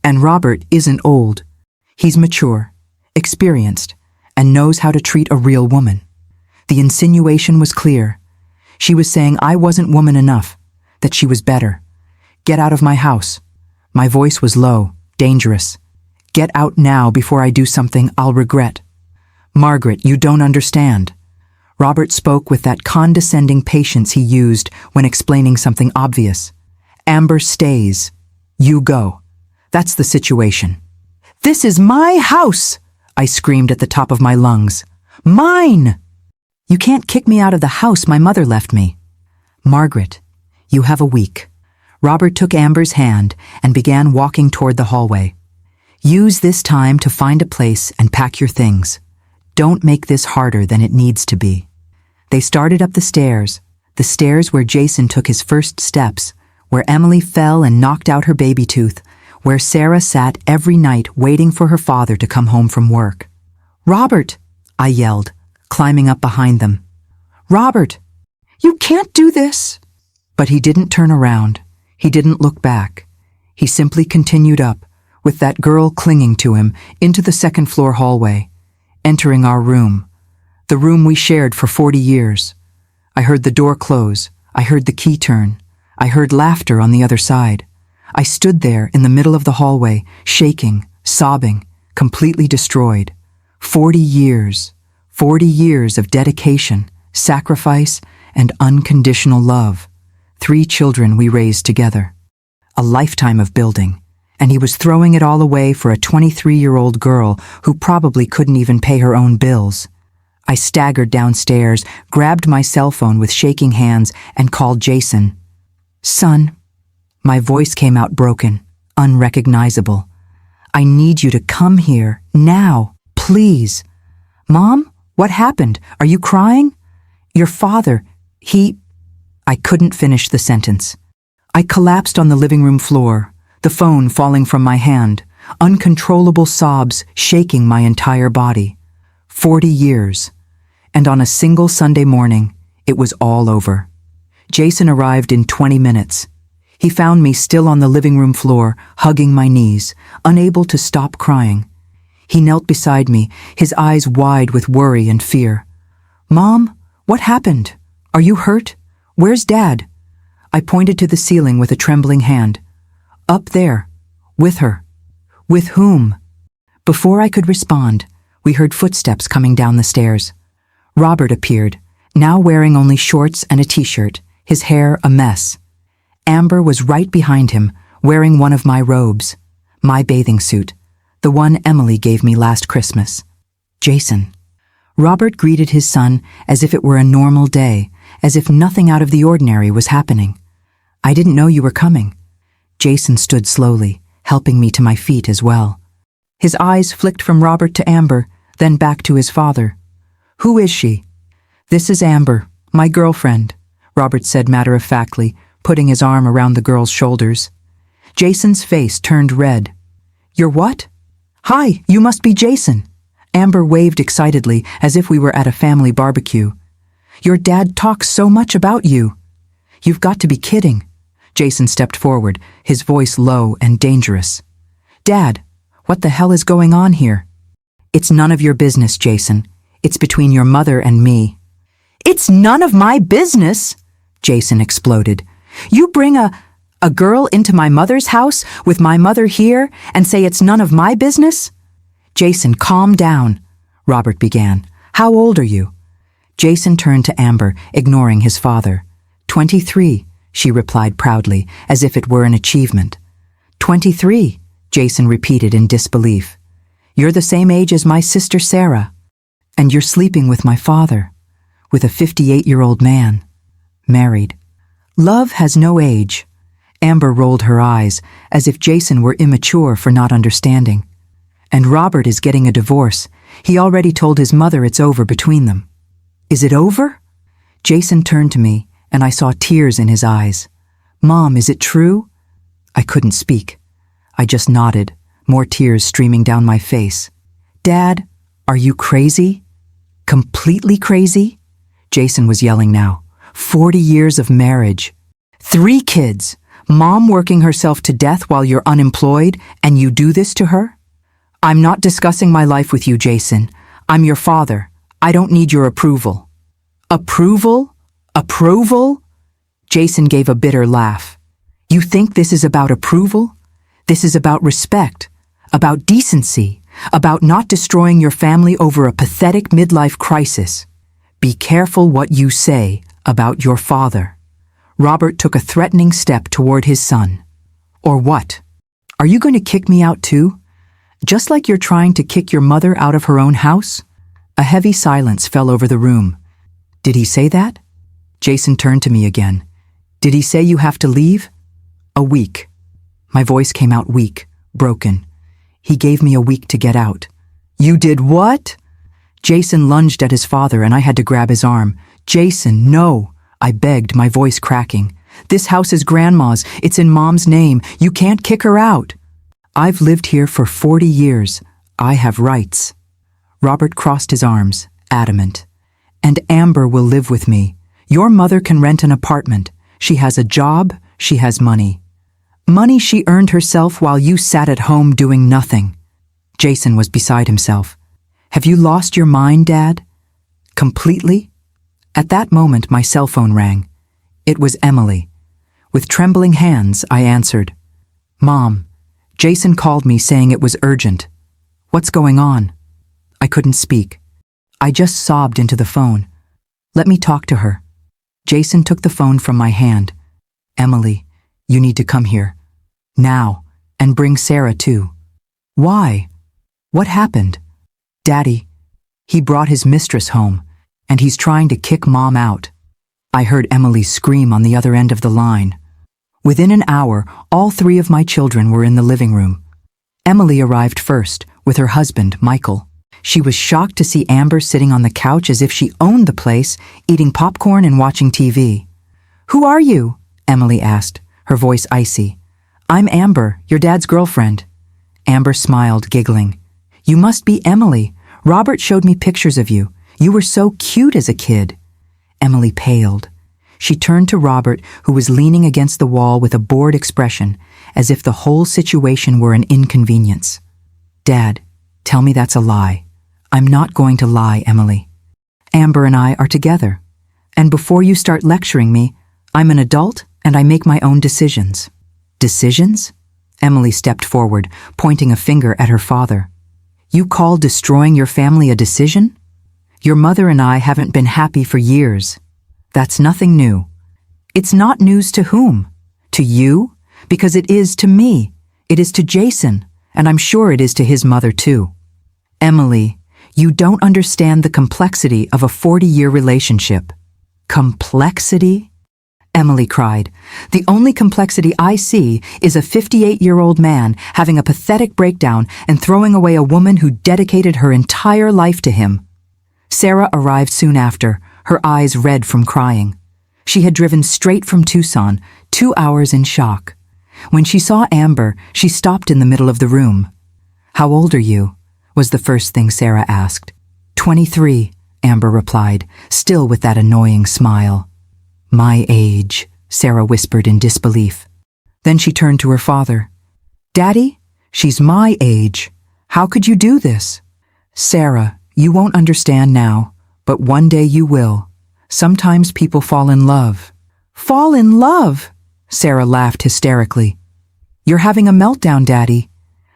And Robert isn't old. He's mature, experienced, and knows how to treat a real woman. The insinuation was clear. She was saying I wasn't woman enough, that she was better. Get out of my house. My voice was low, dangerous. Get out now before I do something I'll regret. Margaret, you don't understand. Robert spoke with that condescending patience he used when explaining something obvious. Amber stays. You go. That's the situation. This is my house, I screamed at the top of my lungs. Mine! You can't kick me out of the house my mother left me. Margaret, you have a week. Robert took Amber's hand and began walking toward the hallway. Use this time to find a place and pack your things. Don't make this harder than it needs to be. They started up the stairs where Jason took his first steps, where Emily fell and knocked out her baby tooth, where Sarah sat every night waiting for her father to come home from work. Robert, I yelled, climbing up behind them. Robert, you can't do this. But he didn't turn around. He didn't look back. He simply continued up, with that girl clinging to him, into the second-floor hallway, entering our room, the room we shared for 40 years. I heard the door close. I heard the key turn. I heard laughter on the other side. I stood there in the middle of the hallway, shaking, sobbing, completely destroyed. 40 years of dedication, sacrifice, and unconditional love. 3 children we raised together. A lifetime of building. And he was throwing it all away for a 23-year-old girl who probably couldn't even pay her own bills. I staggered downstairs, grabbed my cell phone with shaking hands, and called Jason. Son, my voice came out broken, unrecognizable. I need you to come here, now, please. Mom, what happened? Are you crying? Your father, I couldn't finish the sentence. I collapsed on the living room floor, the phone falling from my hand, uncontrollable sobs shaking my entire body. 40 years. And on a single Sunday morning, it was all over. Jason arrived in 20 minutes. He found me still on the living room floor, hugging my knees, unable to stop crying. He knelt beside me, his eyes wide with worry and fear. Mom, what happened? Are you hurt? Where's Dad? I pointed to the ceiling with a trembling hand. Up there. With her. With whom? Before I could respond, we heard footsteps coming down the stairs. Robert appeared, now wearing only shorts and a t-shirt, his hair a mess. Amber was right behind him, wearing one of my robes, my bathing suit, the one Emily gave me last Christmas. Jason. Robert greeted his son as if it were a normal day, as if nothing out of the ordinary was happening. I didn't know you were coming. Jason stood slowly, helping me to my feet as well. His eyes flicked from Robert to Amber, then back to his father. Who is she? This is Amber, my girlfriend, Robert said matter-of-factly, putting his arm around the girl's shoulders. Jason's face turned red. You're what? Hi, you must be Jason. Amber waved excitedly, as if we were at a family barbecue. Your dad talks so much about you. You've got to be kidding. Jason stepped forward, his voice low and dangerous. Dad, what the hell is going on here? It's none of your business, Jason. It's between your mother and me. It's none of my business, Jason exploded. You bring a girl into my mother's house with my mother here and say it's none of my business? Jason, calm down, Robert began. How old are you? Jason turned to Amber, ignoring his father. 23, she replied proudly, as if it were an achievement. 23, Jason repeated in disbelief. You're the same age as my sister Sarah. And you're sleeping with my father, with a 58-year-old man, married. Love has no age. Amber rolled her eyes, as if Jason were immature for not understanding. And Robert is getting a divorce. He already told his mother it's over between them. Is it over? Jason turned to me, and I saw tears in his eyes. Mom, is it true? I couldn't speak. I just nodded, more tears streaming down my face. Dad, are you crazy? Completely crazy? Jason was yelling now. 40 years of marriage. 3 kids. Mom working herself to death while you're unemployed, and you do this to her? I'm not discussing my life with you, Jason. I'm your father. I don't need your approval. Approval? Approval? Jason gave a bitter laugh. You think this is about approval? This is about respect, about decency, about not destroying your family over a pathetic midlife crisis. Be careful what you say about your father. Robert took a threatening step toward his son. Or what? Are you going to kick me out too? Just like you're trying to kick your mother out of her own house? A heavy silence fell over the room. Did he say that? Jason turned to me again. Did he say you have to leave? A week. My voice came out weak, broken. He gave me a week to get out. You did what? Jason lunged at his father and I had to grab his arm. Jason, no, I begged, my voice cracking. This house is Grandma's. It's in Mom's name. You can't kick her out. I've lived here for 40 years. I have rights. Robert crossed his arms, adamant. And Amber will live with me. Your mother can rent an apartment. She has a job. She has money. Money she earned herself while you sat at home doing nothing. Jason was beside himself. Have you lost your mind, Dad? Completely? At that moment, my cell phone rang. It was Emily. With trembling hands, I answered. Mom, Jason called me saying it was urgent. What's going on? I couldn't speak. I just sobbed into the phone. Let me talk to her. Jason took the phone from my hand. Emily, you need to come here. Now, and bring Sarah too. Why? What happened? Daddy, he brought his mistress home, and he's trying to kick Mom out. I heard Emily scream on the other end of the line. Within an hour, all 3 of my children were in the living room. Emily arrived first, with her husband, Michael. She was shocked to see Amber sitting on the couch as if she owned the place, eating popcorn and watching TV. Who are you? Emily asked, her voice icy. I'm Amber, your dad's girlfriend. Amber smiled, giggling. You must be Emily. Robert showed me pictures of you. You were so cute as a kid. Emily paled. She turned to Robert, who was leaning against the wall with a bored expression, as if the whole situation were an inconvenience. Dad, tell me that's a lie. I'm not going to lie, Emily. Amber and I are together. And before you start lecturing me, I'm an adult and I make my own decisions. Decisions? Emily stepped forward, pointing a finger at her father. You call destroying your family a decision? Your mother and I haven't been happy for years. That's nothing new. It's not news to whom? To you? Because it is to me. It is to Jason, and I'm sure it is to his mother too. Emily, you don't understand the complexity of a 40-year relationship. Complexity? Emily cried. The only complexity I see is a 58-year-old man having a pathetic breakdown and throwing away a woman who dedicated her entire life to him. Sarah arrived soon after, her eyes red from crying. She had driven straight from Tucson, 2 hours in shock. When she saw Amber, she stopped in the middle of the room. How old are you? Was the first thing Sarah asked. 23, Amber replied, still with that annoying smile. My age, Sarah whispered in disbelief. Then she turned to her father. Daddy, she's my age. How could you do this? Sarah, you won't understand now, but one day you will. Sometimes people fall in love. Fall in love? Sarah laughed hysterically. You're having a meltdown, Daddy.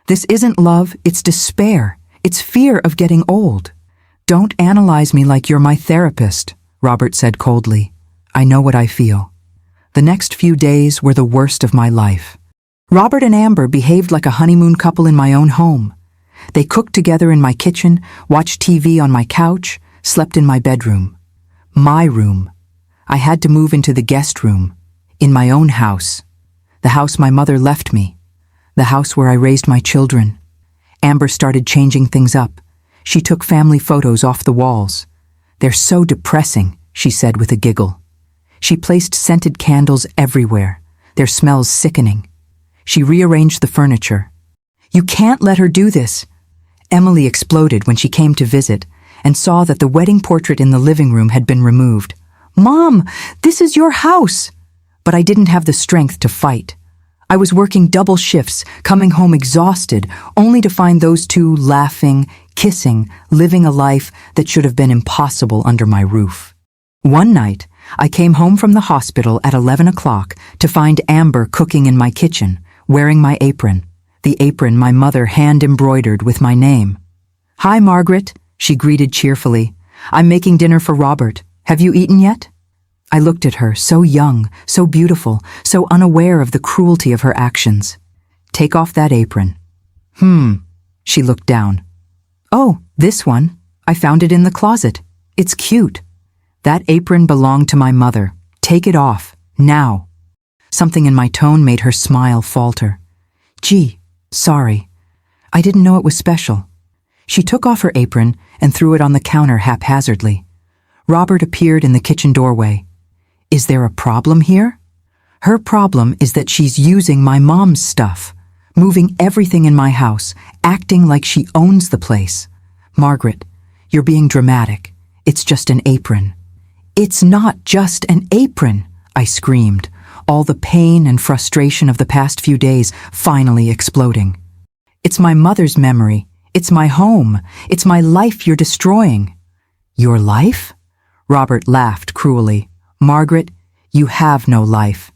This isn't love, it's despair. It's fear of getting old. Don't analyze me like you're my therapist, Robert said coldly. I know what I feel. The next few days were the worst of my life. Robert and Amber behaved like a honeymoon couple in my own home. They cooked together in my kitchen, watched TV on my couch, slept in my bedroom. My room. I had to move into the guest room, in my own house. The house my mother left me. The house where I raised my children. Amber started changing things up. She took family photos off the walls. They're so depressing, she said with a giggle. She placed scented candles everywhere, their smells sickening. She rearranged the furniture. You can't let her do this. Emily exploded when she came to visit and saw that the wedding portrait in the living room had been removed. Mom, this is your house. But I didn't have the strength to fight. I was working double shifts, coming home exhausted, only to find those two laughing, kissing, living a life that should have been impossible under my roof. One night, I came home from the hospital at 11 o'clock to find Amber cooking in my kitchen, wearing my apron, the apron my mother hand-embroidered with my name. Hi, Margaret, she greeted cheerfully. I'm making dinner for Robert. Have you eaten yet? I looked at her, so young, so beautiful, so unaware of the cruelty of her actions. Take off that apron. She looked down. Oh, this one. I found it in the closet. It's cute. That apron belonged to my mother. Take it off, now. Something in my tone made her smile falter. Gee, sorry. I didn't know it was special. She took off her apron and threw it on the counter haphazardly. Robert appeared in the kitchen doorway. Is there a problem here? Her problem is that she's using my mom's stuff, moving everything in my house, acting like she owns the place. Margaret, you're being dramatic. It's just an apron. It's not just an apron, I screamed, all the pain and frustration of the past few days finally exploding. It's my mother's memory. It's my home. It's my life you're destroying. Your life? Robert laughed cruelly. Margaret, you have no life.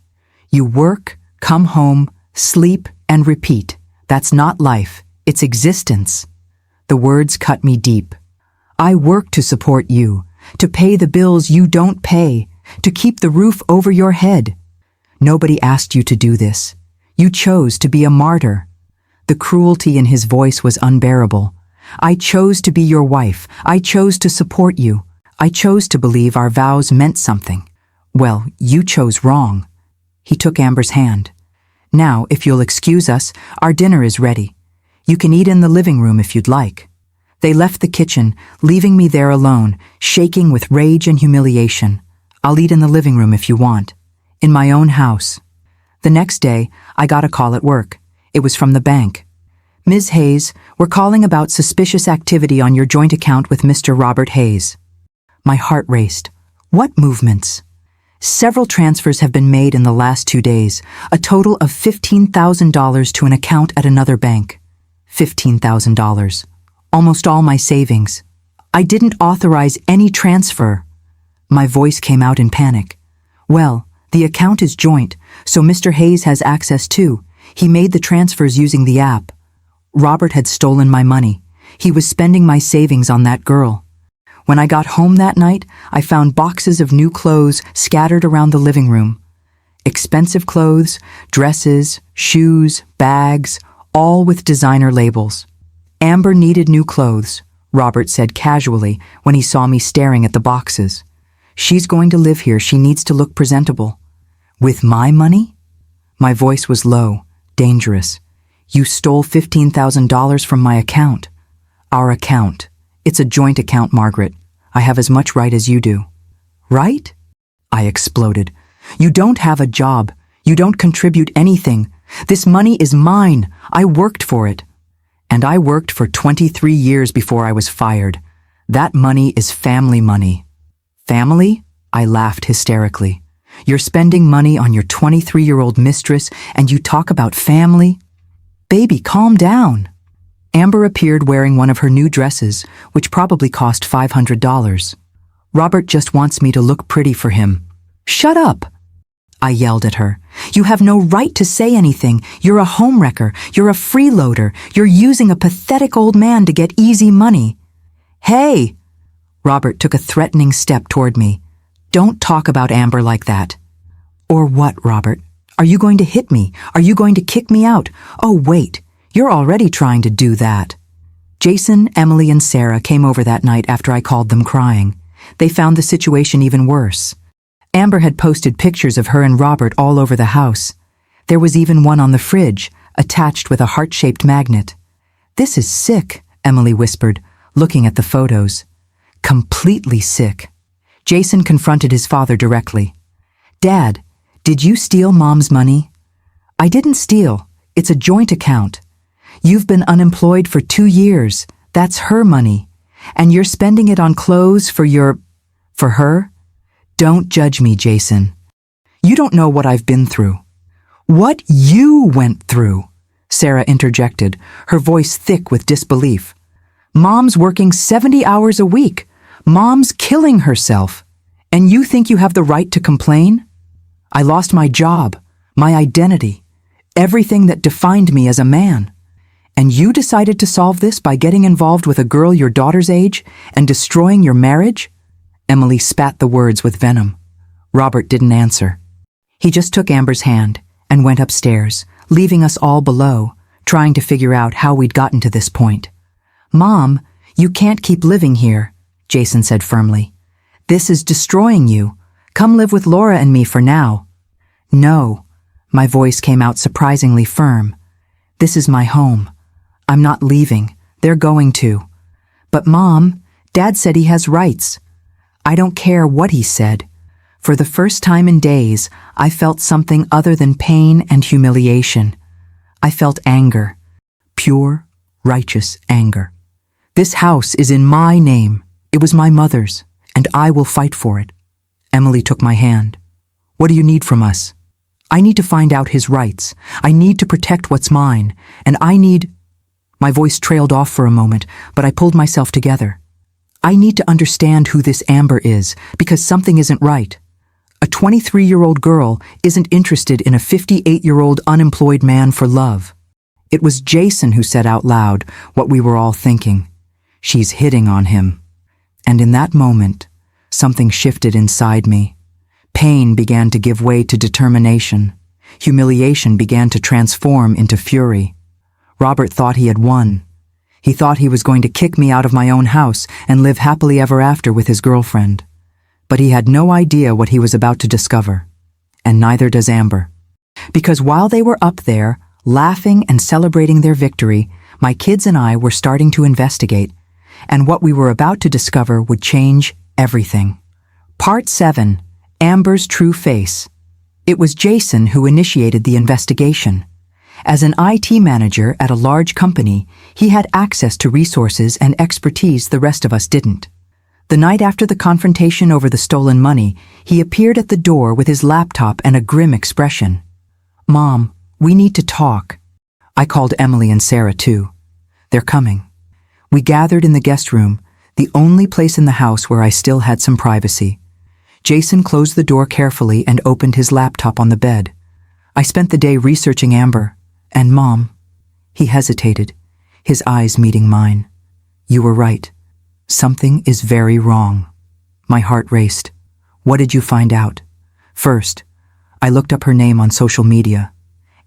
You work, come home, sleep, and repeat. That's not life. It's existence. The words cut me deep. I work to support you, to pay the bills you don't pay, to keep the roof over your head. Nobody asked you to do this. You chose to be a martyr. The cruelty in his voice was unbearable. I chose to be your wife. I chose to support you. I chose to believe our vows meant something. Well, you chose wrong. He took Amber's hand. Now, if you'll excuse us, our dinner is ready. You can eat in the living room if you'd like. They left the kitchen, leaving me there alone, shaking with rage and humiliation. I'll eat in the living room if you want. In my own house. The next day, I got a call at work. It was from the bank. Ms. Hayes, we're calling about suspicious activity on your joint account with Mr. Robert Hayes. My heart raced. What movements? Several transfers have been made in the last 2 days, a total of $15,000 to an account at another bank. $15,000. Almost all my savings. I didn't authorize any transfer. My voice came out in panic. Well, the account is joint, so Mr. Hayes has access too. He made the transfers using the app. Robert had stolen my money. He was spending my savings on that girl. When I got home that night, I found boxes of new clothes scattered around the living room. Expensive clothes, dresses, shoes, bags, all with designer labels. Amber needed new clothes, Robert said casually when he saw me staring at the boxes. She's going to live here. She needs to look presentable. With my money? My voice was low, dangerous. You stole $15,000 from my account. Our account. It's a joint account, Margaret. I have as much right as you do. Right? I exploded. You don't have a job. You don't contribute anything. This money is mine. I worked for it. And I worked for 23 years before I was fired. That money is family money. Family? I laughed hysterically. You're spending money on your 23-year-old mistress and you talk about family? Baby, calm down. Amber appeared wearing one of her new dresses, which probably cost $500. Robert just wants me to look pretty for him. Shut up! I yelled at her. You have no right to say anything. You're a homewrecker. You're a freeloader. You're using a pathetic old man to get easy money. Hey! Robert took a threatening step toward me. Don't talk about Amber like that. Or what, Robert? Are you going to hit me? Are you going to kick me out? Oh, wait. You're already trying to do that. Jason, Emily, and Sarah came over that night after I called them crying. They found the situation even worse. Amber had posted pictures of her and Robert all over the house. There was even one on the fridge, attached with a heart-shaped magnet. This is sick, Emily whispered, looking at the photos. Completely sick. Jason confronted his father directly. Dad, did you steal Mom's money? I didn't steal. It's a joint account. You've been unemployed for 2 years. That's her money. And you're spending it on clothes for her? Don't judge me, Jason. You don't know what I've been through. What you went through, Sarah interjected, her voice thick with disbelief. Mom's working 70 hours a week. Mom's killing herself. And you think you have the right to complain? I lost my job, my identity, everything that defined me as a man. And you decided to solve this by getting involved with a girl your daughter's age and destroying your marriage? Emily spat the words with venom. Robert didn't answer. He just took Amber's hand and went upstairs, leaving us all below, trying to figure out how we'd gotten to this point. "Mom, you can't keep living here," Jason said firmly. "This is destroying you. Come live with Laura and me for now." "No," my voice came out surprisingly firm. "This is my home. I'm not leaving. They're going to." "But Mom, Dad said he has rights." "I don't care what he said." For the first time in days, I felt something other than pain and humiliation. I felt anger. Pure, righteous anger. "This house is in my name. It was my mother's, and I will fight for it." Emily took my hand. "What do you need from us?" "I need to find out his rights. I need to protect what's mine, and I need—" My voice trailed off for a moment, but I pulled myself together. "I need to understand who this Amber is, because something isn't right. A 23-year-old girl isn't interested in a 58-year-old unemployed man for love." It was Jason who said out loud what we were all thinking. "She's hitting on him." And in that moment, something shifted inside me. Pain began to give way to determination. Humiliation began to transform into fury. Robert thought he had won. He thought he was going to kick me out of my own house and live happily ever after with his girlfriend. But he had no idea what he was about to discover. And neither does Amber. Because while they were up there, laughing and celebrating their victory, my kids and I were starting to investigate, and what we were about to discover would change everything. Part 7. Amber's True Face. It was Jason who initiated the investigation. As an IT manager at a large company, he had access to resources and expertise the rest of us didn't. The night after the confrontation over the stolen money, he appeared at the door with his laptop and a grim expression. "Mom, we need to talk." I called Emily and Sarah too. "They're coming." We gathered in the guest room, the only place in the house where I still had some privacy. Jason closed the door carefully and opened his laptop on the bed. I spent the day researching Amber, and Mom. He hesitated, his eyes meeting mine. "You were right. Something is very wrong." My heart raced. "What did you find out?" First, I looked up her name on social media.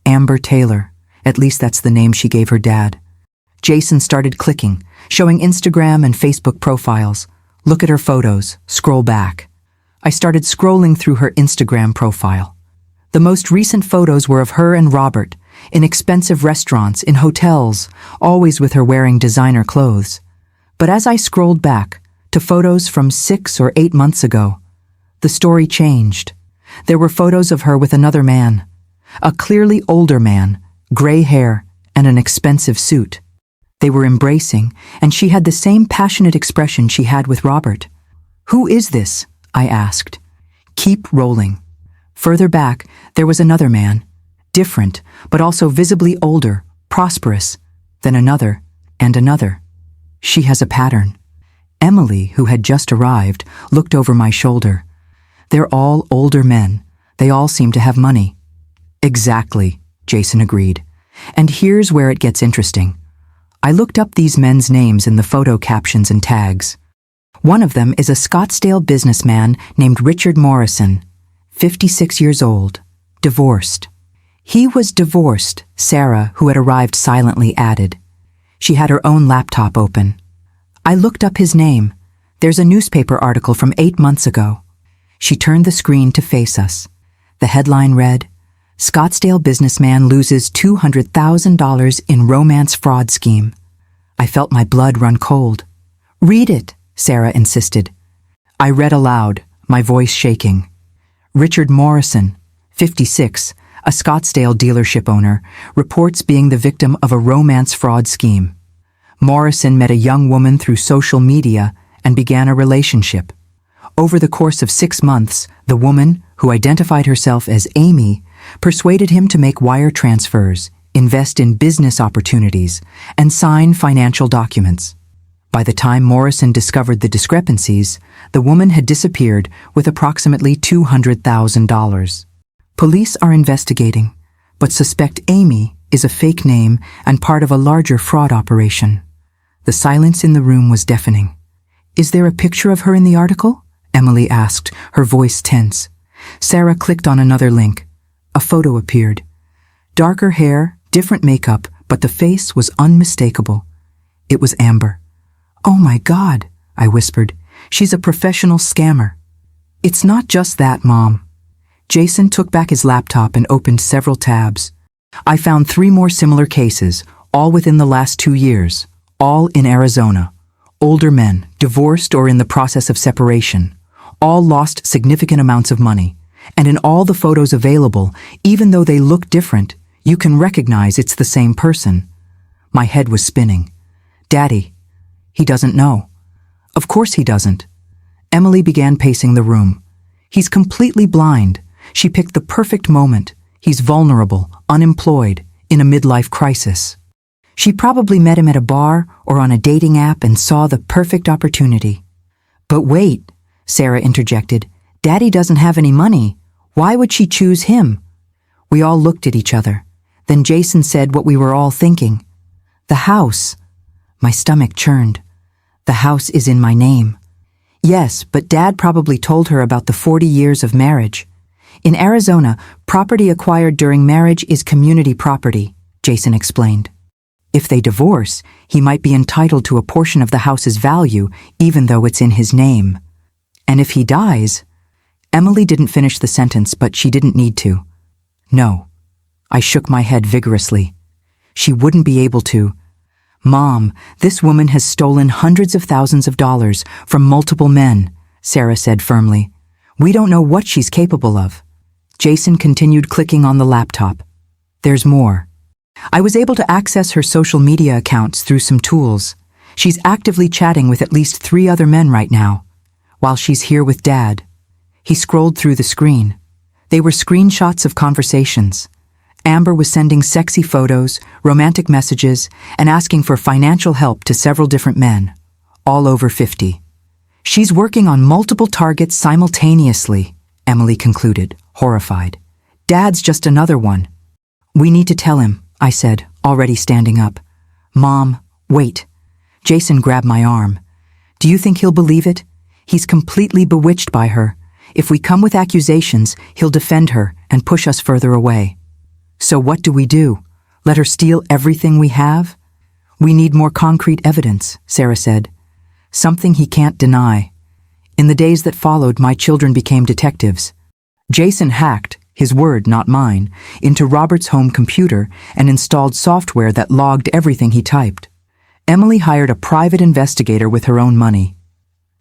Amber Taylor, at least that's the name she gave her dad. Jason started clicking, showing Instagram and Facebook profiles. Look at her photos, scroll back. I started scrolling through her Instagram profile. The most recent photos were of her and Robert, in expensive restaurants, in hotels, always with her wearing designer clothes. But as I scrolled back to photos from 6 or 8 months ago, the story changed. There were photos of her with another man, a clearly older man, gray hair, and an expensive suit. They were embracing, and she had the same passionate expression she had with Robert. "Who is this?" I asked. "Keep rolling." Further back, there was another man, different, but also visibly older, prosperous, then another, and another. She has a pattern. Emily, who had just arrived, looked over my shoulder. "They're all older men. They all seem to have money." "Exactly," Jason agreed. "And here's where it gets interesting." I looked up these men's names in the photo captions and tags. One of them is a Scottsdale businessman named Richard Morrison, 56 years old, divorced. He was divorced, Sarah, who had arrived silently, added. She had her own laptop open. I looked up his name. There's a newspaper article from 8 months ago. She turned the screen to face us. The headline read, "Scottsdale businessman loses $200,000 in romance fraud scheme." I felt my blood run cold. "Read it," Sarah insisted. I read aloud, my voice shaking. Richard Morrison, 56, a Scottsdale dealership owner, reports being the victim of a romance fraud scheme. Morrison met a young woman through social media and began a relationship. Over the course of 6 months, the woman, who identified herself as Amy, persuaded him to make wire transfers, invest in business opportunities, and sign financial documents. By the time Morrison discovered the discrepancies, the woman had disappeared with approximately $200,000. Police are investigating, but suspect Amy is a fake name and part of a larger fraud operation. The silence in the room was deafening. "Is there a picture of her in the article?" Emily asked, her voice tense. Sarah clicked on another link. A photo appeared. Darker hair, different makeup, but the face was unmistakable. It was Amber. "Oh my God," I whispered. "She's a professional scammer." "It's not just that, Mom." Jason took back his laptop and opened several tabs. I found 3 more similar cases, all within the last 2 years, all in Arizona. Older men, divorced or in the process of separation. All lost significant amounts of money. And in all the photos available, even though they look different, you can recognize it's the same person. My head was spinning. "Daddy, he doesn't know." "Of course he doesn't." Emily began pacing the room. "He's completely blind. She picked the perfect moment. He's vulnerable, unemployed, in a midlife crisis. She probably met him at a bar or on a dating app and saw the perfect opportunity." "But wait," Sarah interjected. "Daddy doesn't have any money. Why would she choose him?" We all looked at each other. Then Jason said what we were all thinking. "The house." My stomach churned. "The house is in my name." "Yes, but Dad probably told her about the 40 years of marriage. In Arizona, property acquired during marriage is community property," Jason explained. "If they divorce, he might be entitled to a portion of the house's value, even though it's in his name. And if he dies—" Emily didn't finish the sentence, but she didn't need to. "No." I shook my head vigorously. "She wouldn't be able to. Mom, this woman has stolen hundreds of thousands of dollars from multiple men," Sarah said firmly. "We don't know what she's capable of." Jason continued clicking on the laptop. "There's more. I was able to access her social media accounts through some tools. She's actively chatting with at least 3 other men right now, while she's here with Dad." He scrolled through the screen. They were screenshots of conversations. Amber was sending sexy photos, romantic messages, and asking for financial help to several different men, all over 50. "She's working on multiple targets simultaneously," Emily concluded, horrified. "Dad's just another one." "We need to tell him," I said, already standing up. "Mom, wait." Jason grabbed my arm. "Do you think he'll believe it? He's completely bewitched by her. If we come with accusations, he'll defend her and push us further away." "So what do we do? Let her steal everything we have?" "We need more concrete evidence," Sarah said. "Something he can't deny." In the days that followed, my children became detectives. Jason hacked, his word, not mine, into Robert's home computer and installed software that logged everything he typed. Emily hired a private investigator with her own money.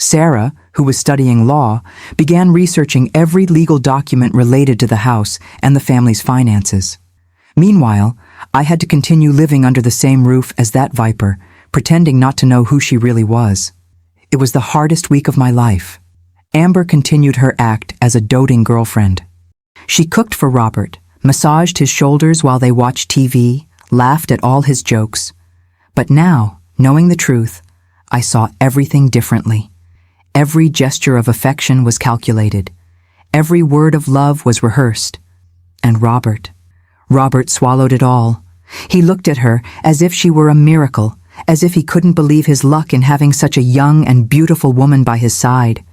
Sarah, who was studying law, began researching every legal document related to the house and the family's finances. Meanwhile, I had to continue living under the same roof as that viper, pretending not to know who she really was. It was the hardest week of my life. Amber continued her act as a doting girlfriend. She cooked for Robert, massaged his shoulders while they watched TV, laughed at all his jokes. But now, knowing the truth, I saw everything differently. Every gesture of affection was calculated. Every word of love was rehearsed. And Robert swallowed it all. He looked at her as if she were a miracle, as if he couldn't believe his luck in having such a young and beautiful woman by his side.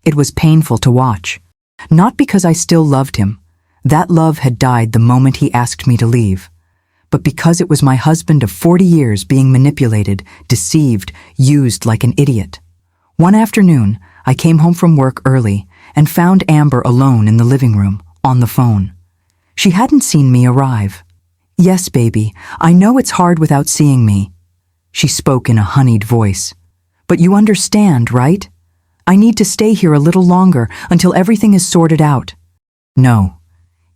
It was painful to watch. Not because I still loved him. That love had died the moment he asked me to leave. But because it was my husband of 40 years being manipulated, deceived, used like an idiot. One afternoon, I came home from work early and found Amber alone in the living room, on the phone. She hadn't seen me arrive. "Yes, baby, I know it's hard without seeing me." She spoke in a honeyed voice. "But you understand, right? I need to stay here a little longer until everything is sorted out." "No,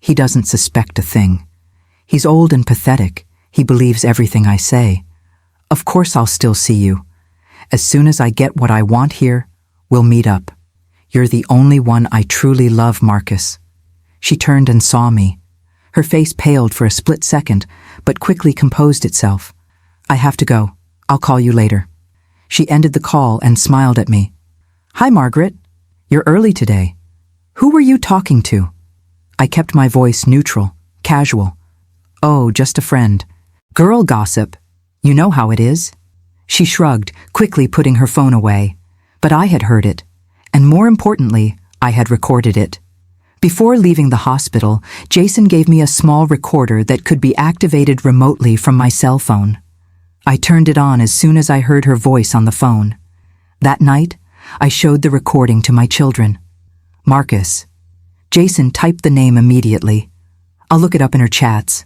he doesn't suspect a thing. He's old and pathetic. He believes everything I say. Of course I'll still see you. As soon as I get what I want here, we'll meet up. You're the only one I truly love, Marcus." She turned and saw me. Her face paled for a split second, but quickly composed itself. "I have to go. I'll call you later." She ended the call and smiled at me. "Hi, Margaret. You're early today. Who were you talking to?" I kept my voice neutral, casual. "Oh, just a friend. Girl gossip. You know how it is." She shrugged, quickly putting her phone away. But I had heard it. And more importantly, I had recorded it. Before leaving the hospital, Jason gave me a small recorder that could be activated remotely from my cell phone. I turned it on as soon as I heard her voice on the phone. That night, I showed the recording to my children. Marcus. Jason typed the name immediately. I'll look it up in her chats.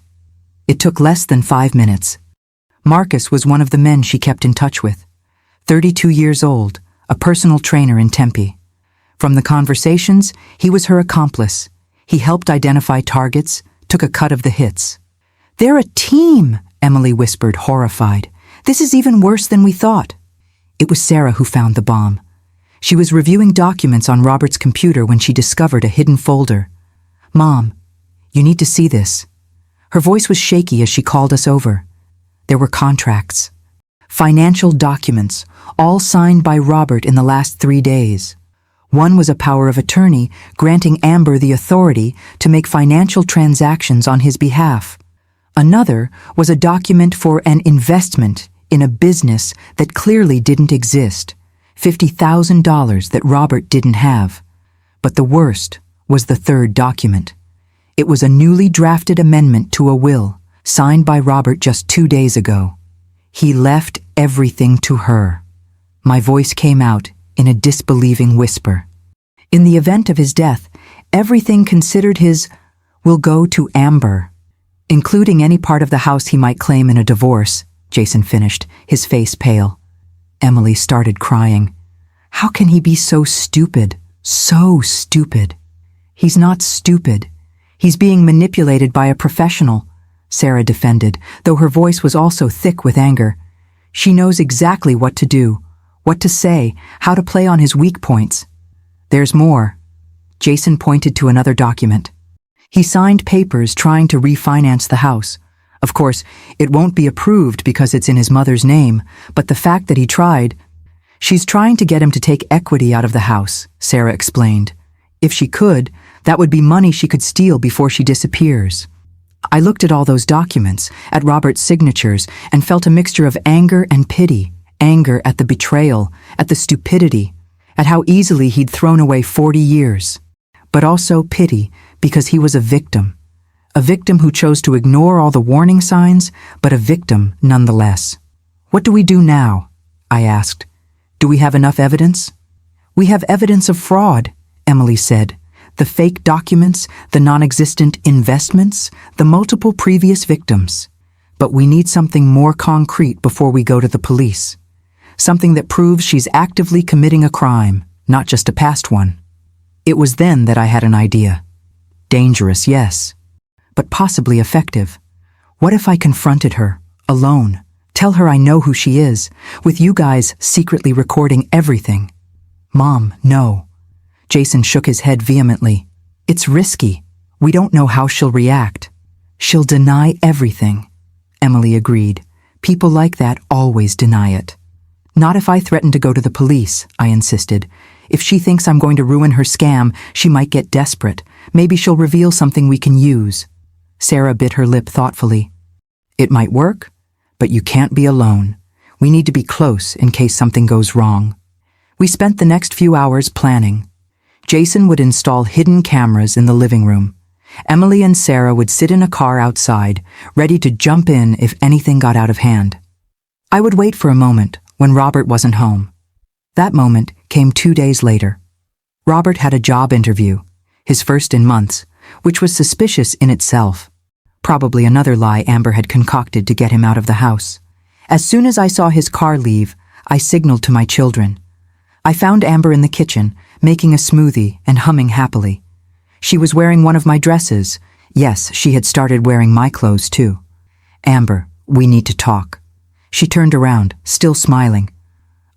It took less than 5 minutes. Marcus was one of the men she kept in touch with. 32 years old, a personal trainer in Tempe. From the conversations, he was her accomplice. He helped identify targets, took a cut of the hits. "They're a team," Emily whispered, horrified. "This is even worse than we thought." It was Sarah who found the bomb. She was reviewing documents on Robert's computer when she discovered a hidden folder. "Mom, you need to see this." Her voice was shaky as she called us over. There were contracts. Financial documents, all signed by Robert in the last 3 days. One was a power of attorney granting Amber the authority to make financial transactions on his behalf. Another was a document for an investment in a business that clearly didn't exist, $50,000 that Robert didn't have. But the worst was the third document. It was a newly drafted amendment to a will, signed by Robert just 2 days ago. He left everything to her. My voice came out in a disbelieving whisper. In the event of his death, everything considered his will go to Amber, including any part of the house he might claim in a divorce, Jason finished, his face pale. Emily started crying. How can he be so stupid? So stupid. He's not stupid. He's being manipulated by a professional, Sarah defended, though her voice was also thick with anger. She knows exactly what to do, what to say, how to play on his weak points. There's more. Jason pointed to another document. He signed papers trying to refinance the house. Of course, it won't be approved because it's in his mother's name, but the fact that he tried... She's trying to get him to take equity out of the house, Sarah explained. If she could, that would be money she could steal before she disappears. I looked at all those documents, at Robert's signatures, and felt a mixture of anger and pity. Anger at the betrayal, at the stupidity, at how easily he'd thrown away 40 years. But also pity because he was a victim who chose to ignore all the warning signs, but a victim nonetheless. What do we do now? I asked. Do we have enough evidence? We have evidence of fraud, Emily said. The fake documents, the non-existent investments, the multiple previous victims. But we need something more concrete before we go to the police. Something that proves she's actively committing a crime, not just a past one. It was then that I had an idea. Dangerous, yes, but possibly effective. What if I confronted her, alone, tell her I know who she is, with you guys secretly recording everything? Mom, no. Jason shook his head vehemently. It's risky. We don't know how she'll react. She'll deny everything. Emily agreed. People like that always deny it. Not if I threaten to go to the police, I insisted. If she thinks I'm going to ruin her scam, she might get desperate. Maybe she'll reveal something we can use. Sarah bit her lip thoughtfully. It might work, but you can't be alone. We need to be close in case something goes wrong. We spent the next few hours planning. Jason would install hidden cameras in the living room. Emily and Sarah would sit in a car outside, ready to jump in if anything got out of hand. I would wait for a moment when Robert wasn't home. That moment came 2 days later. Robert had a job interview, his first in months, which was suspicious in itself. Probably another lie Amber had concocted to get him out of the house. As soon as I saw his car leave, I signaled to my children. I found Amber in the kitchen, making a smoothie and humming happily. She was wearing one of my dresses. Yes, she had started wearing my clothes too. Amber, we need to talk. She turned around, still smiling.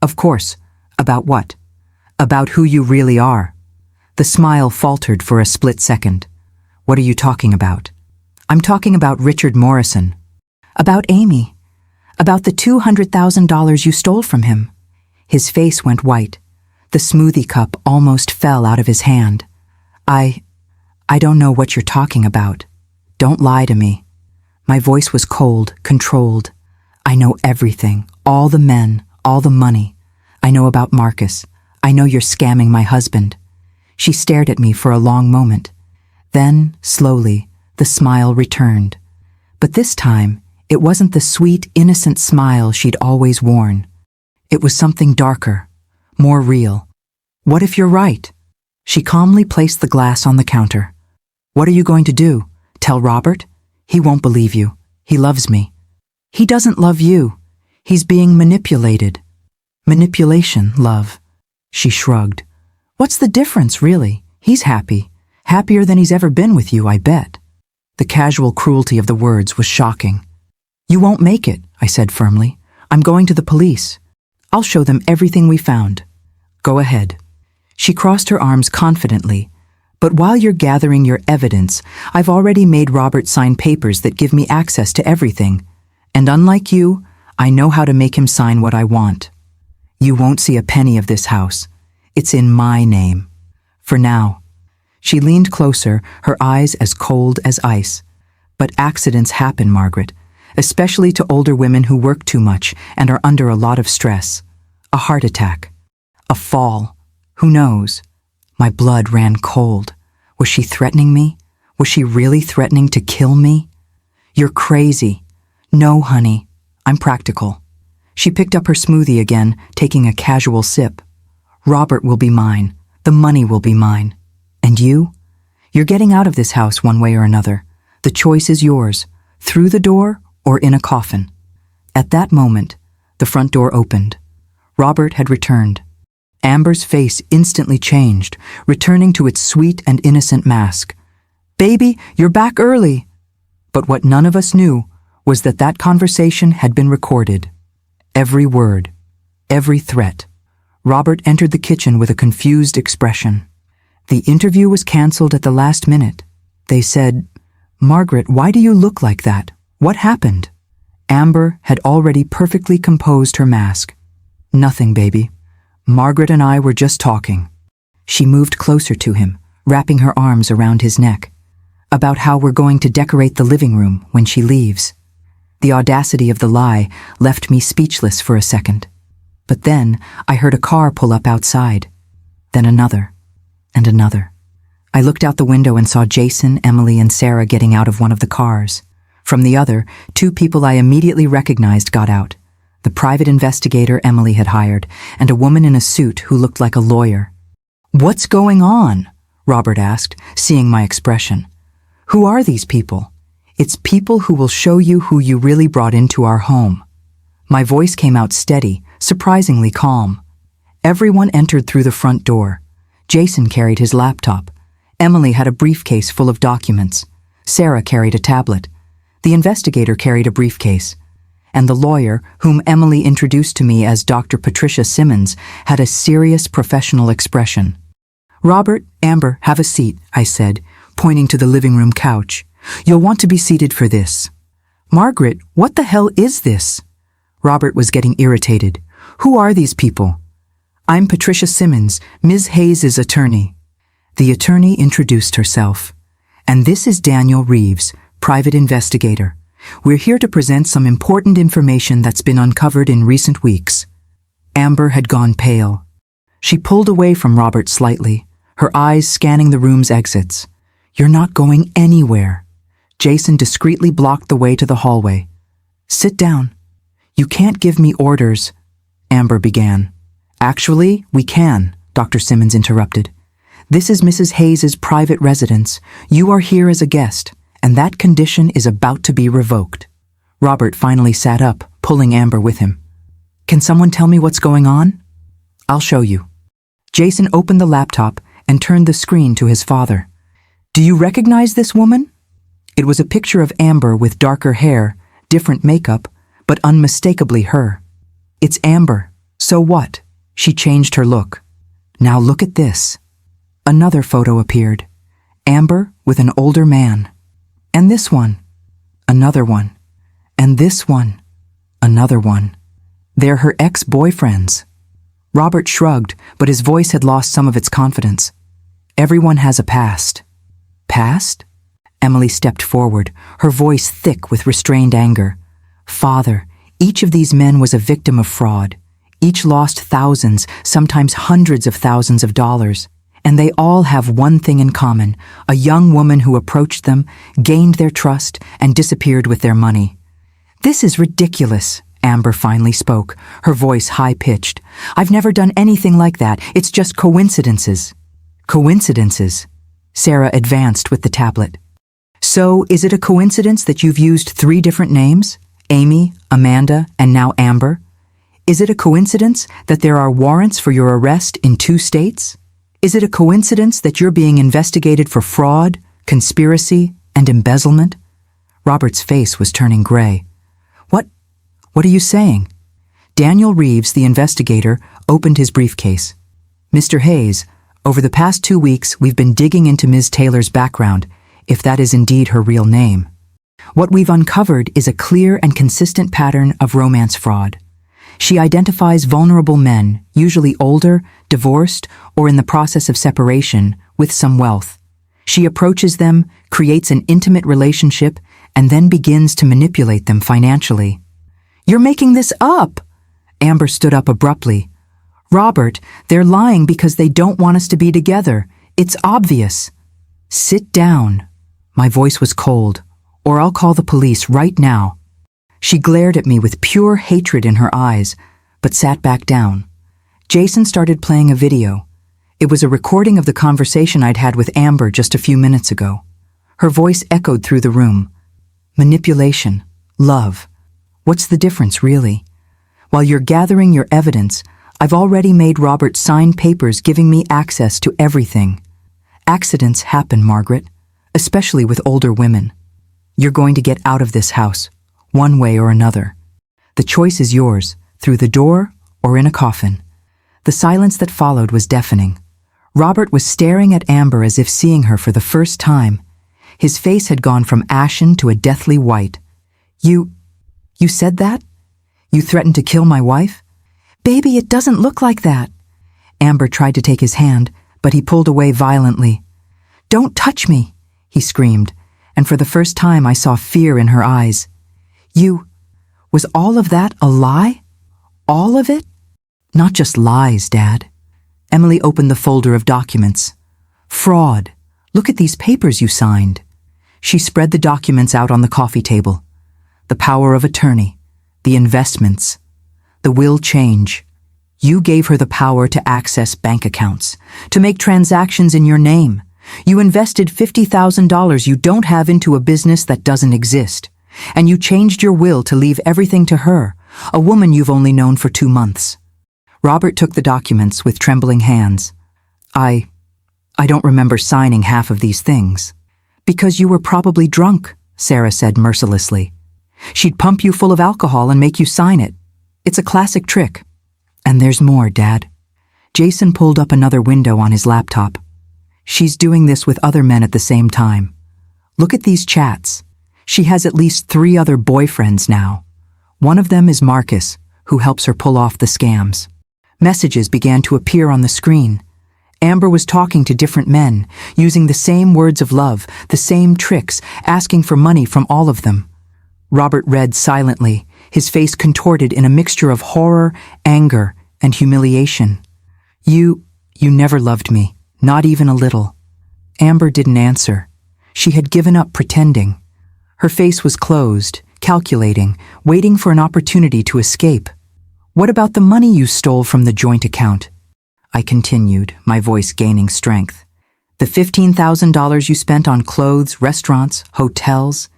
Of course. About what? About who you really are. The smile faltered for a split second. What are you talking about? I'm talking about Richard Morrison. About Amy. About the $200,000 you stole from him. His face went white. The smoothie cup almost fell out of his hand. I don't know what you're talking about. Don't lie to me. My voice was cold, controlled. I know everything, all the men, all the money. I know about Marcus. I know you're scamming my husband. She stared at me for a long moment. Then, slowly, the smile returned. But this time, it wasn't the sweet, innocent smile she'd always worn. It was something darker, more real. "What if you're right?" She calmly placed the glass on the counter. "What are you going to do? Tell Robert? He won't believe you. He loves me." "He doesn't love you. He's being manipulated." "Manipulation, love." She shrugged. "What's the difference, really? He's happy. Happier than he's ever been with you, I bet." The casual cruelty of the words was shocking. "You won't make it," I said firmly. "I'm going to the police. I'll show them everything we found." "Go ahead." She crossed her arms confidently. "But while you're gathering your evidence, I've already made Robert sign papers that give me access to everything. And unlike you, I know how to make him sign what I want. You won't see a penny of this house. It's in my name. For now." She leaned closer, her eyes as cold as ice. "But accidents happen, Margaret, especially to older women who work too much and are under a lot of stress. A heart attack. A fall. Who knows?" My blood ran cold. Was she threatening me? Was she really threatening to kill me? "You're crazy." "No, honey. I'm practical." She picked up her smoothie again, taking a casual sip. "Robert will be mine. The money will be mine. And you? You're getting out of this house one way or another. The choice is yours, through the door or in a coffin." At that moment, the front door opened. Robert had returned. Amber's face instantly changed, returning to its sweet and innocent mask. "Baby, you're back early." But what none of us knew was that that conversation had been recorded. Every word, every threat. Robert entered the kitchen with a confused expression. The interview was canceled at the last minute. They said, "Margaret, why do you look like that? What happened?" Amber had already perfectly composed her mask. "Nothing, baby. Margaret and I were just talking." She moved closer to him, wrapping her arms around his neck. "About how we're going to decorate the living room when she leaves." The audacity of the lie left me speechless for a second. But then I heard a car pull up outside. Then another. And another. I looked out the window and saw Jason, Emily, and Sarah getting out of one of the cars. From the other, two people I immediately recognized got out. The private investigator Emily had hired, and a woman in a suit who looked like a lawyer. "What's going on?" Robert asked, seeing my expression. "Who are these people?" "It's people who will show you who you really brought into our home." My voice came out steady, surprisingly calm. Everyone entered through the front door. Jason carried his laptop. Emily had a briefcase full of documents. Sarah carried a tablet. The investigator carried a briefcase. And the lawyer, whom Emily introduced to me as Dr. Patricia Simmons, had a serious professional expression. "Robert, Amber, have a seat," I said, pointing to the living room couch. "You'll want to be seated for this." "Margaret, what the hell is this?" Robert was getting irritated. "Who are these people?" "I'm Patricia Simmons, Ms. Hayes' attorney." The attorney introduced herself. "And this is Daniel Reeves, private investigator. We're here to present some important information that's been uncovered in recent weeks." Amber had gone pale. She pulled away from Robert slightly, her eyes scanning the room's exits. "You're not going anywhere." Jason discreetly blocked the way to the hallway. "Sit down." "You can't give me orders," Amber began. "Actually, we can," Dr. Simmons interrupted. "This is Mrs. Hayes' private residence. You are here as a guest, and that condition is about to be revoked." Robert finally sat up, pulling Amber with him. "Can someone tell me what's going on?" "I'll show you." Jason opened the laptop and turned the screen to his father. "Do you recognize this woman?" It was a picture of Amber with darker hair, different makeup, but unmistakably her. "It's Amber. So what?" She changed her look. "Now look at this." Another photo appeared. Amber with an older man. "And this one." Another one. "And this one." Another one. "They're her ex-boyfriends." Robert shrugged, but his voice had lost some of its confidence. "Everyone has a past." "Past?" Emily stepped forward, her voice thick with restrained anger. "Father, each of these men was a victim of fraud. Each lost thousands, sometimes hundreds of thousands of dollars. And they all have one thing in common: a young woman who approached them, gained their trust, and disappeared with their money. "This is ridiculous," Amber finally spoke, her voice high-pitched. "I've never done anything like that. It's just coincidences." "Coincidences?" Sarah advanced with the tablet. "So, is it a coincidence that you've used 3 different names? Amy, Amanda, and now Amber? Is it a coincidence that there are warrants for your arrest in 2 states? Is it a coincidence that you're being investigated for fraud, conspiracy, and embezzlement?" Robert's face was turning gray. What are you saying?" Daniel Reeves, the investigator, opened his briefcase. "Mr. Hayes, over the past 2 weeks, we've been digging into Ms. Taylor's background, if that is indeed her real name. What we've uncovered is a clear and consistent pattern of romance fraud. She identifies vulnerable men, usually older, divorced, or in the process of separation, with some wealth. She approaches them, creates an intimate relationship, and then begins to manipulate them financially." "You're making this up!" Amber stood up abruptly. "Robert, they're lying because they don't want us to be together. It's obvious." "Sit down." My voice was cold. "Or I'll call the police right now." She glared at me with pure hatred in her eyes, but sat back down. Jason started playing a video. It was a recording of the conversation I'd had with Amber just a few minutes ago. Her voice echoed through the room. "Manipulation. Love. What's the difference, really? While you're gathering your evidence, I've already made Robert sign papers giving me access to everything. Accidents happen, Margaret, especially with older women. You're going to get out of this house, one way or another. The choice is yours, through the door or in a coffin." The silence that followed was deafening. Robert was staring at Amber as if seeing her for the first time. His face had gone from ashen to a deathly white. You said that? You threatened to kill my wife?" "Baby, it doesn't look like that." Amber tried to take his hand, but he pulled away violently. "Don't touch me," he screamed, and for the first time I saw fear in her eyes. Was all of that a lie? All of it?" "Not just lies, Dad." Emily opened the folder of documents. "Fraud. Look at these papers you signed." She spread the documents out on the coffee table. The power of attorney, the investments, the will change. You gave her the power to access bank accounts, to make transactions in your name. You invested $50,000 you don't have into a business that doesn't exist. And you changed your will to leave everything to her, a woman you've only known for 2 months. Robert took the documents with trembling hands. I don't remember signing half of these things." "Because you were probably drunk," Sarah said mercilessly. "She'd pump you full of alcohol and make you sign it. It's a classic trick." "And there's more, Dad." Jason pulled up another window on his laptop. "She's doing this with other men at the same time. Look at these chats. She has at least 3 other boyfriends now. One of them is Marcus, who helps her pull off the scams." Messages began to appear on the screen. Amber was talking to different men, using the same words of love, the same tricks, asking for money from all of them. Robert read silently, his face contorted in a mixture of horror, anger, and humiliation. You never loved me, not even a little." Amber didn't answer. She had given up pretending. Her face was closed, calculating, waiting for an opportunity to escape. "What about the money you stole from the joint account?" I continued, my voice gaining strength. "The $15,000 you spent on clothes, restaurants, hotels?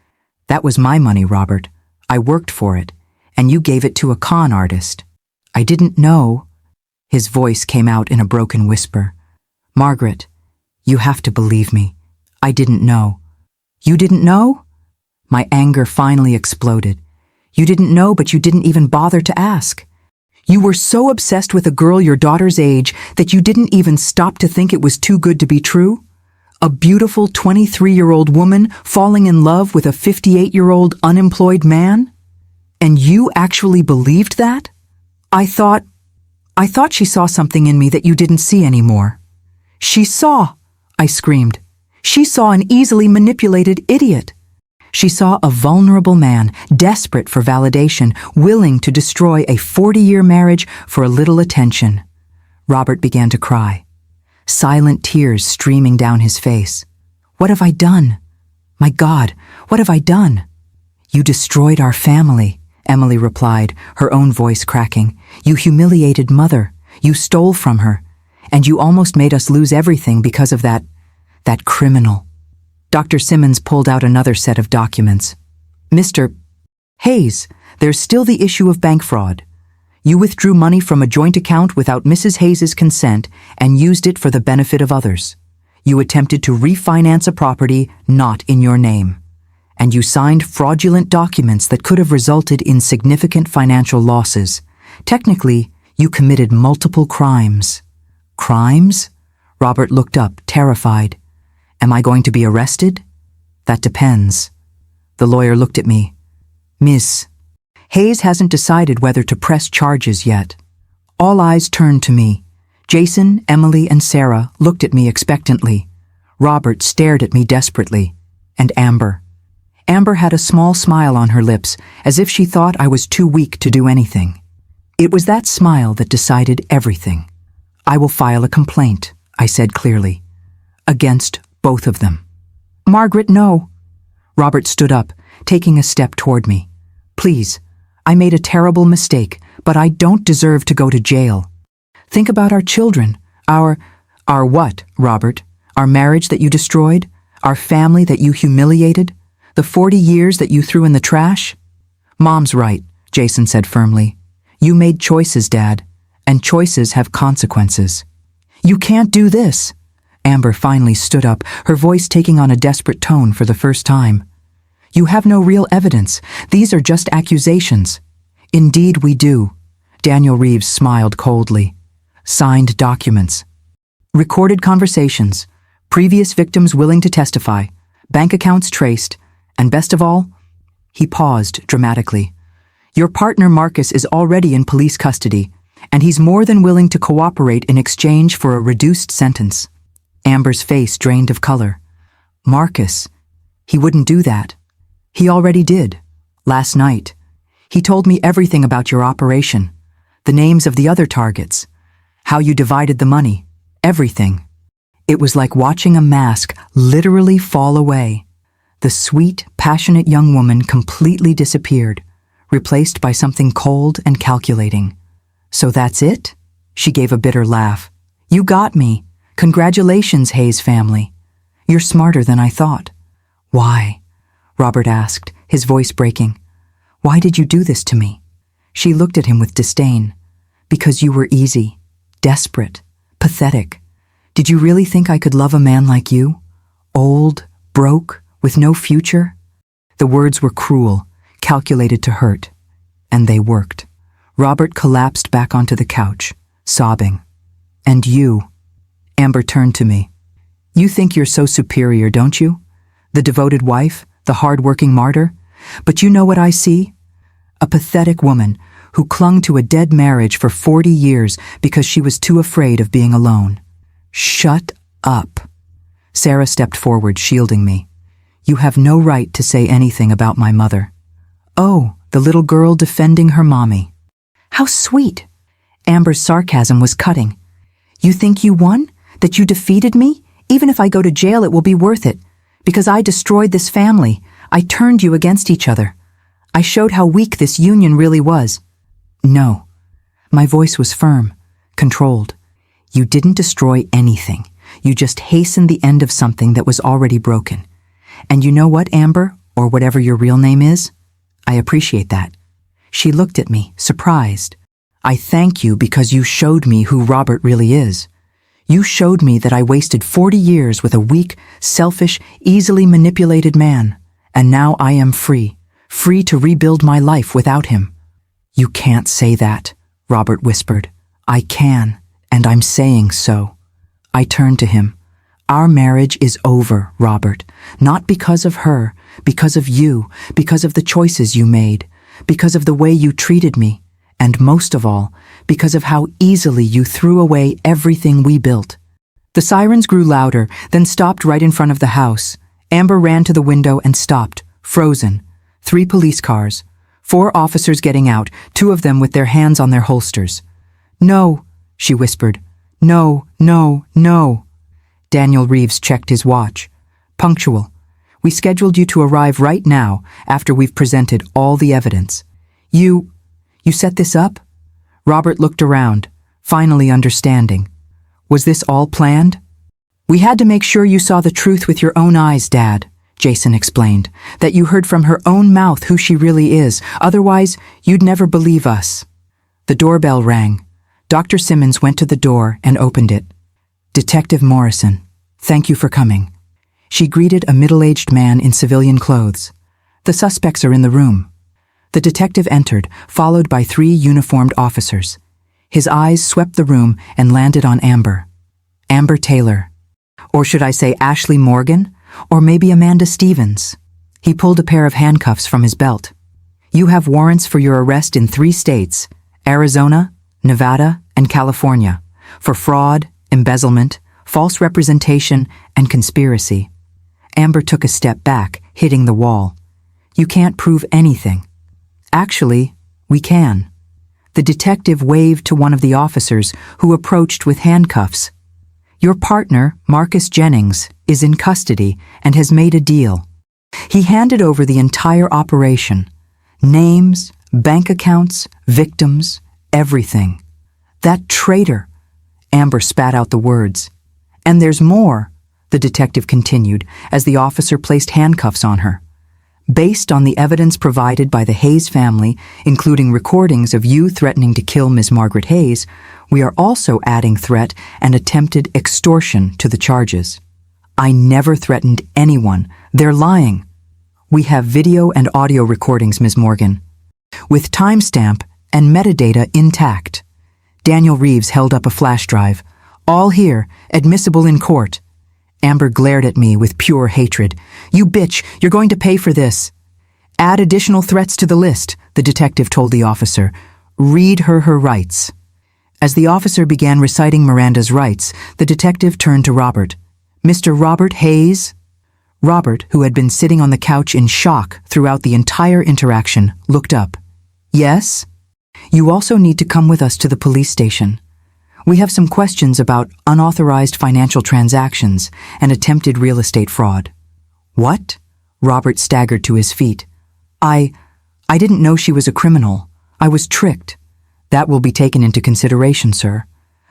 That was my money, Robert. I worked for it, and you gave it to a con artist." "I didn't know." His voice came out in a broken whisper. "Margaret, you have to believe me. I didn't know." "You didn't know?" My anger finally exploded. "You didn't know, but you didn't even bother to ask. You were so obsessed with a girl your daughter's age that you didn't even stop to think it was too good to be true? A beautiful 23-year-old woman falling in love with a 58-year-old unemployed man? And you actually believed that? I thought she saw something in me that you didn't see anymore." "She saw," I screamed. "She saw an easily manipulated idiot. She saw a vulnerable man, desperate for validation, willing to destroy a 40-year marriage for a little attention." Robert began to cry. silent tears streaming down his face. "What have I done? My God, what have I done?" "You destroyed our family," Emily replied, her own voice cracking. "You humiliated Mother. You stole from her. And you almost made us lose everything because of that criminal." Dr. Simmons pulled out another set of documents. "Mr. Hayes, there's still the issue of bank fraud. You withdrew money from a joint account without Mrs. Hayes's consent and used it for the benefit of others. You attempted to refinance a property not in your name. And you signed fraudulent documents that could have resulted in significant financial losses. Technically, you committed multiple crimes." "Crimes?" Robert looked up, terrified. "Am I going to be arrested?" "That depends." The lawyer looked at me. "Miss, Hayes hasn't decided whether to press charges yet." All eyes turned to me. Jason, Emily, and Sarah looked at me expectantly. Robert stared at me desperately. And Amber. Amber had a small smile on her lips, as if she thought I was too weak to do anything. It was that smile that decided everything. "I will file a complaint," I said clearly. "Against both of them." "Margaret, no." Robert stood up, taking a step toward me. "Please, I made a terrible mistake, but I don't deserve to go to jail. Think about our children, our what, Robert? Our marriage that you destroyed? Our family that you humiliated? The 40 years that you threw in the trash?" "Mom's right," Jason said firmly. "You made choices, Dad, and choices have consequences." "You can't do this." Amber finally stood up, her voice taking on a desperate tone for the first time. "You have no real evidence. These are just accusations." "Indeed we do." Daniel Reeves smiled coldly. "Signed documents. Recorded conversations. Previous victims willing to testify. Bank accounts traced. And best of all," he paused dramatically, "your partner Marcus is already in police custody, and he's more than willing to cooperate in exchange for a reduced sentence." Amber's face drained of color. "Marcus, he wouldn't do that." "He already did. Last night. He told me everything about your operation, the names of the other targets, how you divided the money, everything. It was like watching a mask literally fall away. The sweet, passionate young woman completely disappeared, replaced by something cold and calculating. "So that's it?" She gave a bitter laugh. "You got me. Congratulations, Hayes family. You're smarter than I thought." "Why?" Robert asked, his voice breaking. "Why did you do this to me?" She looked at him with disdain. "Because you were easy, desperate, pathetic. Did you really think I could love a man like you? Old, broke, with no future?" The words were cruel, calculated to hurt. And they worked. Robert collapsed back onto the couch, sobbing. "And you?" Amber turned to me. "You think you're so superior, don't you? The devoted wife, the hard-working martyr? But you know what I see? A pathetic woman who clung to a dead marriage for 40 years because she was too afraid of being alone." "Shut up." Sarah stepped forward, shielding me. "You have no right to say anything about my mother." "Oh, the little girl defending her mommy. How sweet." Amber's sarcasm was cutting. "You think you won? That you defeated me? Even if I go to jail, it will be worth it. Because I destroyed this family. I turned you against each other. I showed how weak this union really was." "No." My voice was firm, controlled. "You didn't destroy anything. You just hastened the end of something that was already broken. And you know what, Amber, or whatever your real name is? I appreciate that." She looked at me, surprised. "I thank you because you showed me who Robert really is. You showed me that I wasted 40 years with a weak, selfish, easily manipulated man, and now I am free to rebuild my life without him." "You can't say that," Robert whispered. "I can, and I'm saying so." I turned to him. "Our marriage is over, Robert. Not because of her, because of you, because of the choices you made, because of the way you treated me, and most of all, because of how easily you threw away everything we built." The sirens grew louder, then stopped right in front of the house. Amber ran to the window and stopped, frozen. 3 police cars. 4 officers getting out, 2 of them with their hands on their holsters. "No," she whispered. No, no, no. Daniel Reeves checked his watch. Punctual. We scheduled you to arrive right now after we've presented all the evidence. You set this up? Robert looked around, finally understanding. Was this all planned? We had to make sure you saw the truth with your own eyes, Dad, Jason explained, that you heard from her own mouth who she really is. Otherwise, you'd never believe us. The doorbell rang. Dr. Simmons went to the door and opened it. Detective Morrison, thank you for coming. She greeted a middle-aged man in civilian clothes. The suspects are in the room. The detective entered, followed by 3 uniformed officers. His eyes swept the room and landed on Amber. Amber Taylor. Or should I say Ashley Morgan? Or maybe Amanda Stevens? He pulled a pair of handcuffs from his belt. You have warrants for your arrest in 3 states, Arizona, Nevada, and California, for fraud, embezzlement, false representation, and conspiracy. Amber took a step back, hitting the wall. You can't prove anything. Actually, we can. The detective waved to one of the officers who approached with handcuffs. Your partner, Marcus Jennings, is in custody and has made a deal. He handed over the entire operation. Names, bank accounts, victims, everything. That traitor. Amber spat out the words. And there's more, the detective continued as the officer placed handcuffs on her. Based on the evidence provided by the Hayes family, including recordings of you threatening to kill Ms. Margaret Hayes, we are also adding threat and attempted extortion to the charges. I never threatened anyone. They're lying. We have video and audio recordings, Ms. Morgan, with timestamp and metadata intact. Daniel Reeves held up a flash drive. All here, admissible in court. Amber glared at me with pure hatred. You bitch, you're going to pay for this. Add additional threats to the list, the detective told the officer. Read her rights. As the officer began reciting Miranda's rights, the detective turned to Robert. Mr. Robert Hayes? Robert, who had been sitting on the couch in shock throughout the entire interaction, looked up. Yes? You also need to come with us to the police station. We have some questions about unauthorized financial transactions and attempted real estate fraud. What? Robert staggered to his feet. I didn't know she was a criminal. I was tricked. That will be taken into consideration, sir.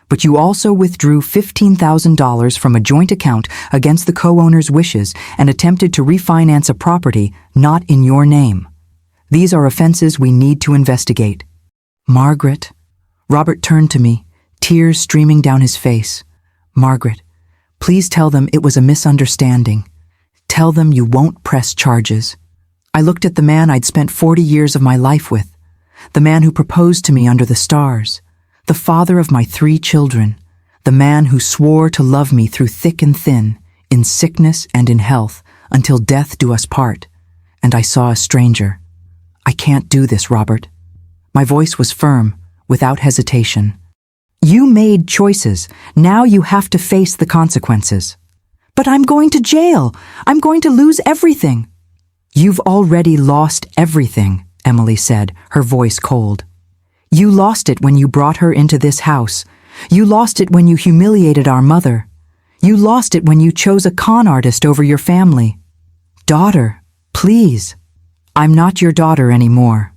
But you also withdrew $15,000 from a joint account against the co-owner's wishes and attempted to refinance a property not in your name. These are offenses we need to investigate. Margaret. Robert turned to me, tears streaming down his face. Margaret, please tell them it was a misunderstanding. Tell them you won't press charges. I looked at the man I'd spent 40 years of my life with, the man who proposed to me under the stars, the father of my 3 children, the man who swore to love me through thick and thin, in sickness and in health, until death do us part. And I saw a stranger. I can't do this, Robert. My voice was firm, without hesitation. You made choices. Now you have to face the consequences. But I'm going to jail. I'm going to lose everything. You've already lost everything, Emily said, her voice cold. You lost it when you brought her into this house. You lost it when you humiliated our mother. You lost it when you chose a con artist over your family. Daughter, please. I'm not your daughter anymore.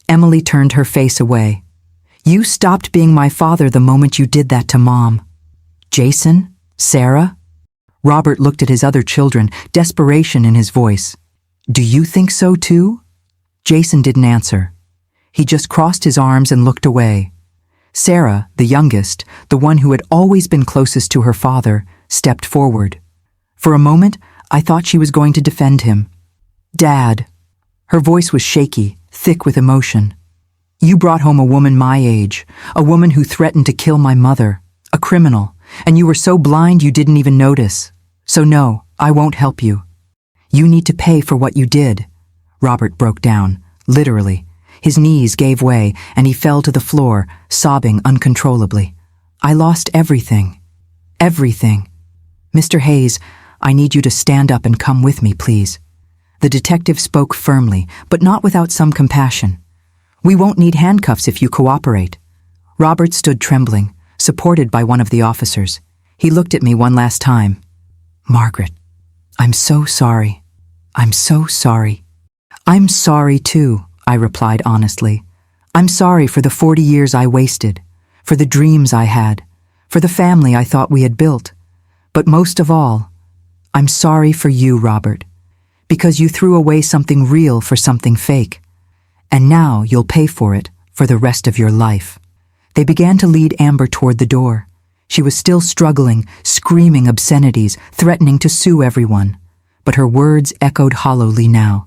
Emily turned her face away. You stopped being my father the moment you did that to Mom. Jason? Sarah? Robert looked at his other children, desperation in his voice. Do you think so too? Jason didn't answer. He just crossed his arms and looked away. Sarah, the youngest, the one who had always been closest to her father, stepped forward. For a moment, I thought she was going to defend him. Dad. Her voice was shaky, thick with emotion. You brought home a woman my age, a woman who threatened to kill my mother, a criminal, and you were so blind you didn't even notice. So no, I won't help you. You need to pay for what you did. Robert broke down, literally. His knees gave way, and he fell to the floor, sobbing uncontrollably. I lost everything. Everything. Mr. Hayes, I need you to stand up and come with me, please. The detective spoke firmly, but not without some compassion. We won't need handcuffs if you cooperate. Robert stood trembling, supported by one of the officers. He looked at me one last time. "Margaret, I'm so sorry. I'm so sorry." "I'm sorry too," I replied honestly. "I'm sorry for the 40 years I wasted, for the dreams I had, for the family I thought we had built. But most of all, I'm sorry for you, Robert, because you threw away something real for something fake. And now you'll pay for it for the rest of your life." They began to lead Amber toward the door. She was still struggling, screaming obscenities, threatening to sue everyone. But her words echoed hollowly now.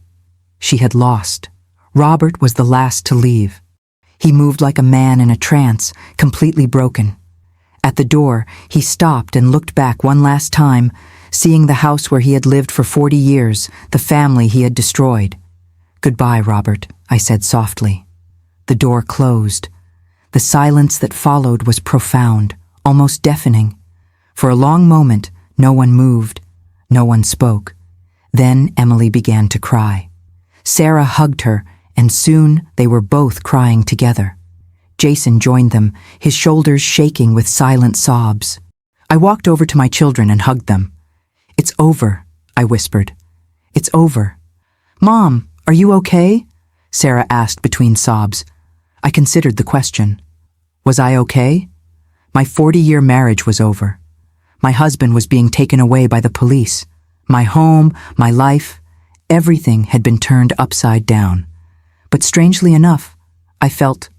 She had lost. Robert was the last to leave. He moved like a man in a trance, completely broken. At the door, he stopped and looked back one last time, seeing the house where he had lived for 40 years, the family he had destroyed. "Goodbye, Robert," I said softly. The door closed. The silence that followed was profound, almost deafening. For a long moment, no one moved, no one spoke. Then Emily began to cry. Sarah hugged her, and soon they were both crying together. Jason joined them, his shoulders shaking with silent sobs. I walked over to my children and hugged them. "It's over," I whispered. "It's over." "Mom, are you okay?" Sarah asked between sobs. I considered the question. Was I okay? My 40-year marriage was over. My husband was being taken away by the police. My home, my life, everything had been turned upside down. But strangely enough, I felt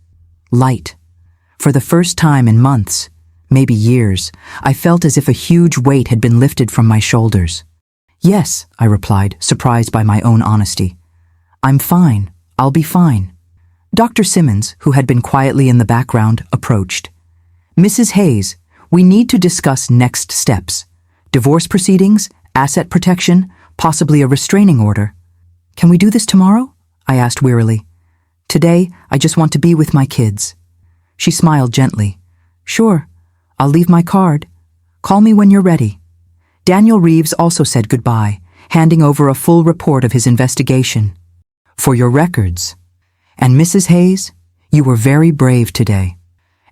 light. For the first time in months, maybe years, I felt as if a huge weight had been lifted from my shoulders. "Yes," I replied, surprised by my own honesty. "I'm fine. I'll be fine." Dr. Simmons, who had been quietly in the background, approached. "Mrs. Hayes, we need to discuss next steps. Divorce proceedings, asset protection, possibly a restraining order." "Can we do this tomorrow?" I asked wearily. "Today, I just want to be with my kids." She smiled gently. "Sure, I'll leave my card. Call me when you're ready." Daniel Reeves also said goodbye, handing over a full report of his investigation. "For your records. And Mrs. Hayes, you were very brave today."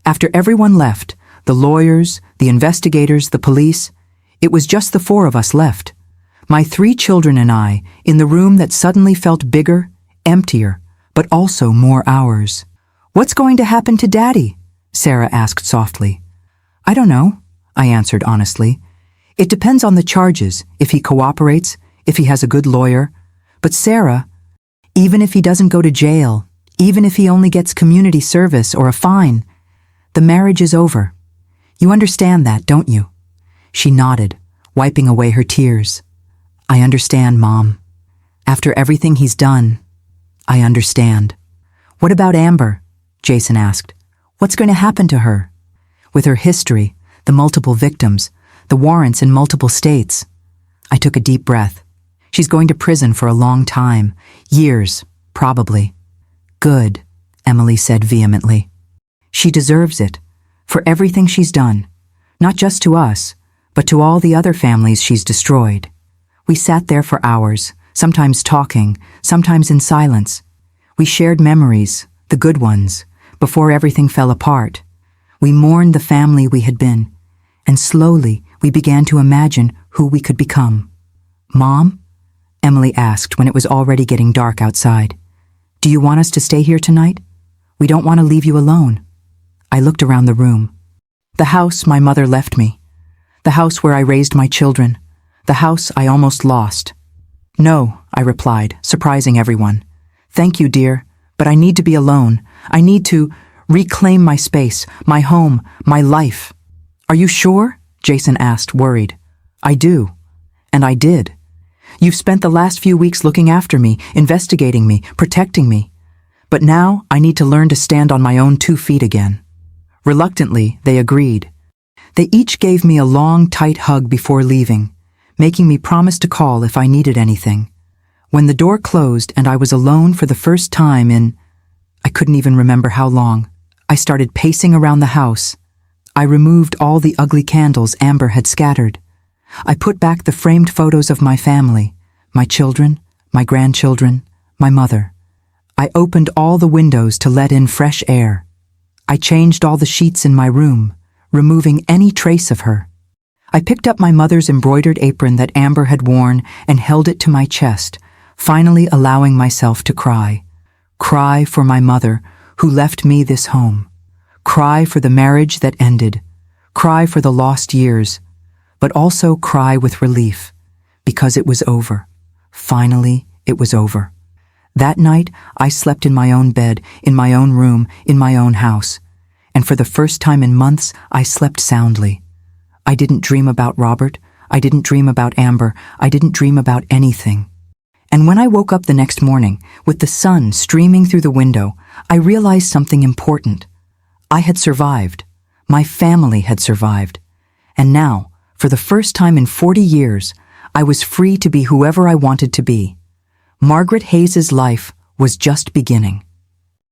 After everyone left, the lawyers, the investigators, the police, it was just the four of us left. My 3 children and I, in the room that suddenly felt bigger, emptier, but also more ours. "What's going to happen to Daddy?" Sarah asked softly. "I don't know," I answered honestly. "It depends on the charges, if he cooperates, if he has a good lawyer. But Sarah, even if he doesn't go to jail, even if he only gets community service or a fine, the marriage is over. You understand that, don't you?" She nodded, wiping away her tears. "I understand, Mom. After everything he's done, I understand." "What about Amber?" Jason asked. "What's going to happen to her?" With her history, the multiple victims, the warrants in multiple states. I took a deep breath. She's going to prison for a long time, years, probably. "Good," Emily said vehemently. "She deserves it, for everything she's done, not just to us, but to all the other families she's destroyed." We sat there for hours, sometimes talking, sometimes in silence. We shared memories, the good ones, before everything fell apart. We mourned the family we had been, and slowly we began to imagine who we could become. "Mom?" Emily asked when it was already getting dark outside. "Do you want us to stay here tonight? We don't want to leave you alone." I looked around the room. The house my mother left me. The house where I raised my children. The house I almost lost. "No," I replied, surprising everyone. "Thank you, dear, but I need to be alone. I need to reclaim my space, my home, my life." "Are you sure?" Jason asked, worried. "I do. And I did. You've spent the last few weeks looking after me, investigating me, protecting me. But now I need to learn to stand on my own 2 feet again." Reluctantly, they agreed. They each gave me a long, tight hug before leaving, making me promise to call if I needed anything. When the door closed and I was alone for the first time in, I couldn't even remember how long, I started pacing around the house. I removed all the ugly candles Amber had scattered. I put back the framed photos of my family, my children, my grandchildren, my mother. I opened all the windows to let in fresh air. I changed all the sheets in my room, removing any trace of her. I picked up my mother's embroidered apron that Amber had worn and held it to my chest, finally allowing myself to cry. Cry for my mother, who left me this home. Cry for the marriage that ended. Cry for the lost years. But also cry with relief, because it was over. Finally, it was over. That night, I slept in my own bed, in my own room, in my own house. And for the first time in months, I slept soundly. I didn't dream about Robert. I didn't dream about Amber. I didn't dream about anything. And when I woke up the next morning, with the sun streaming through the window, I realized something important. I had survived. My family had survived. And now, for the first time in 40 years, I was free to be whoever I wanted to be. Margaret Hayes's life was just beginning.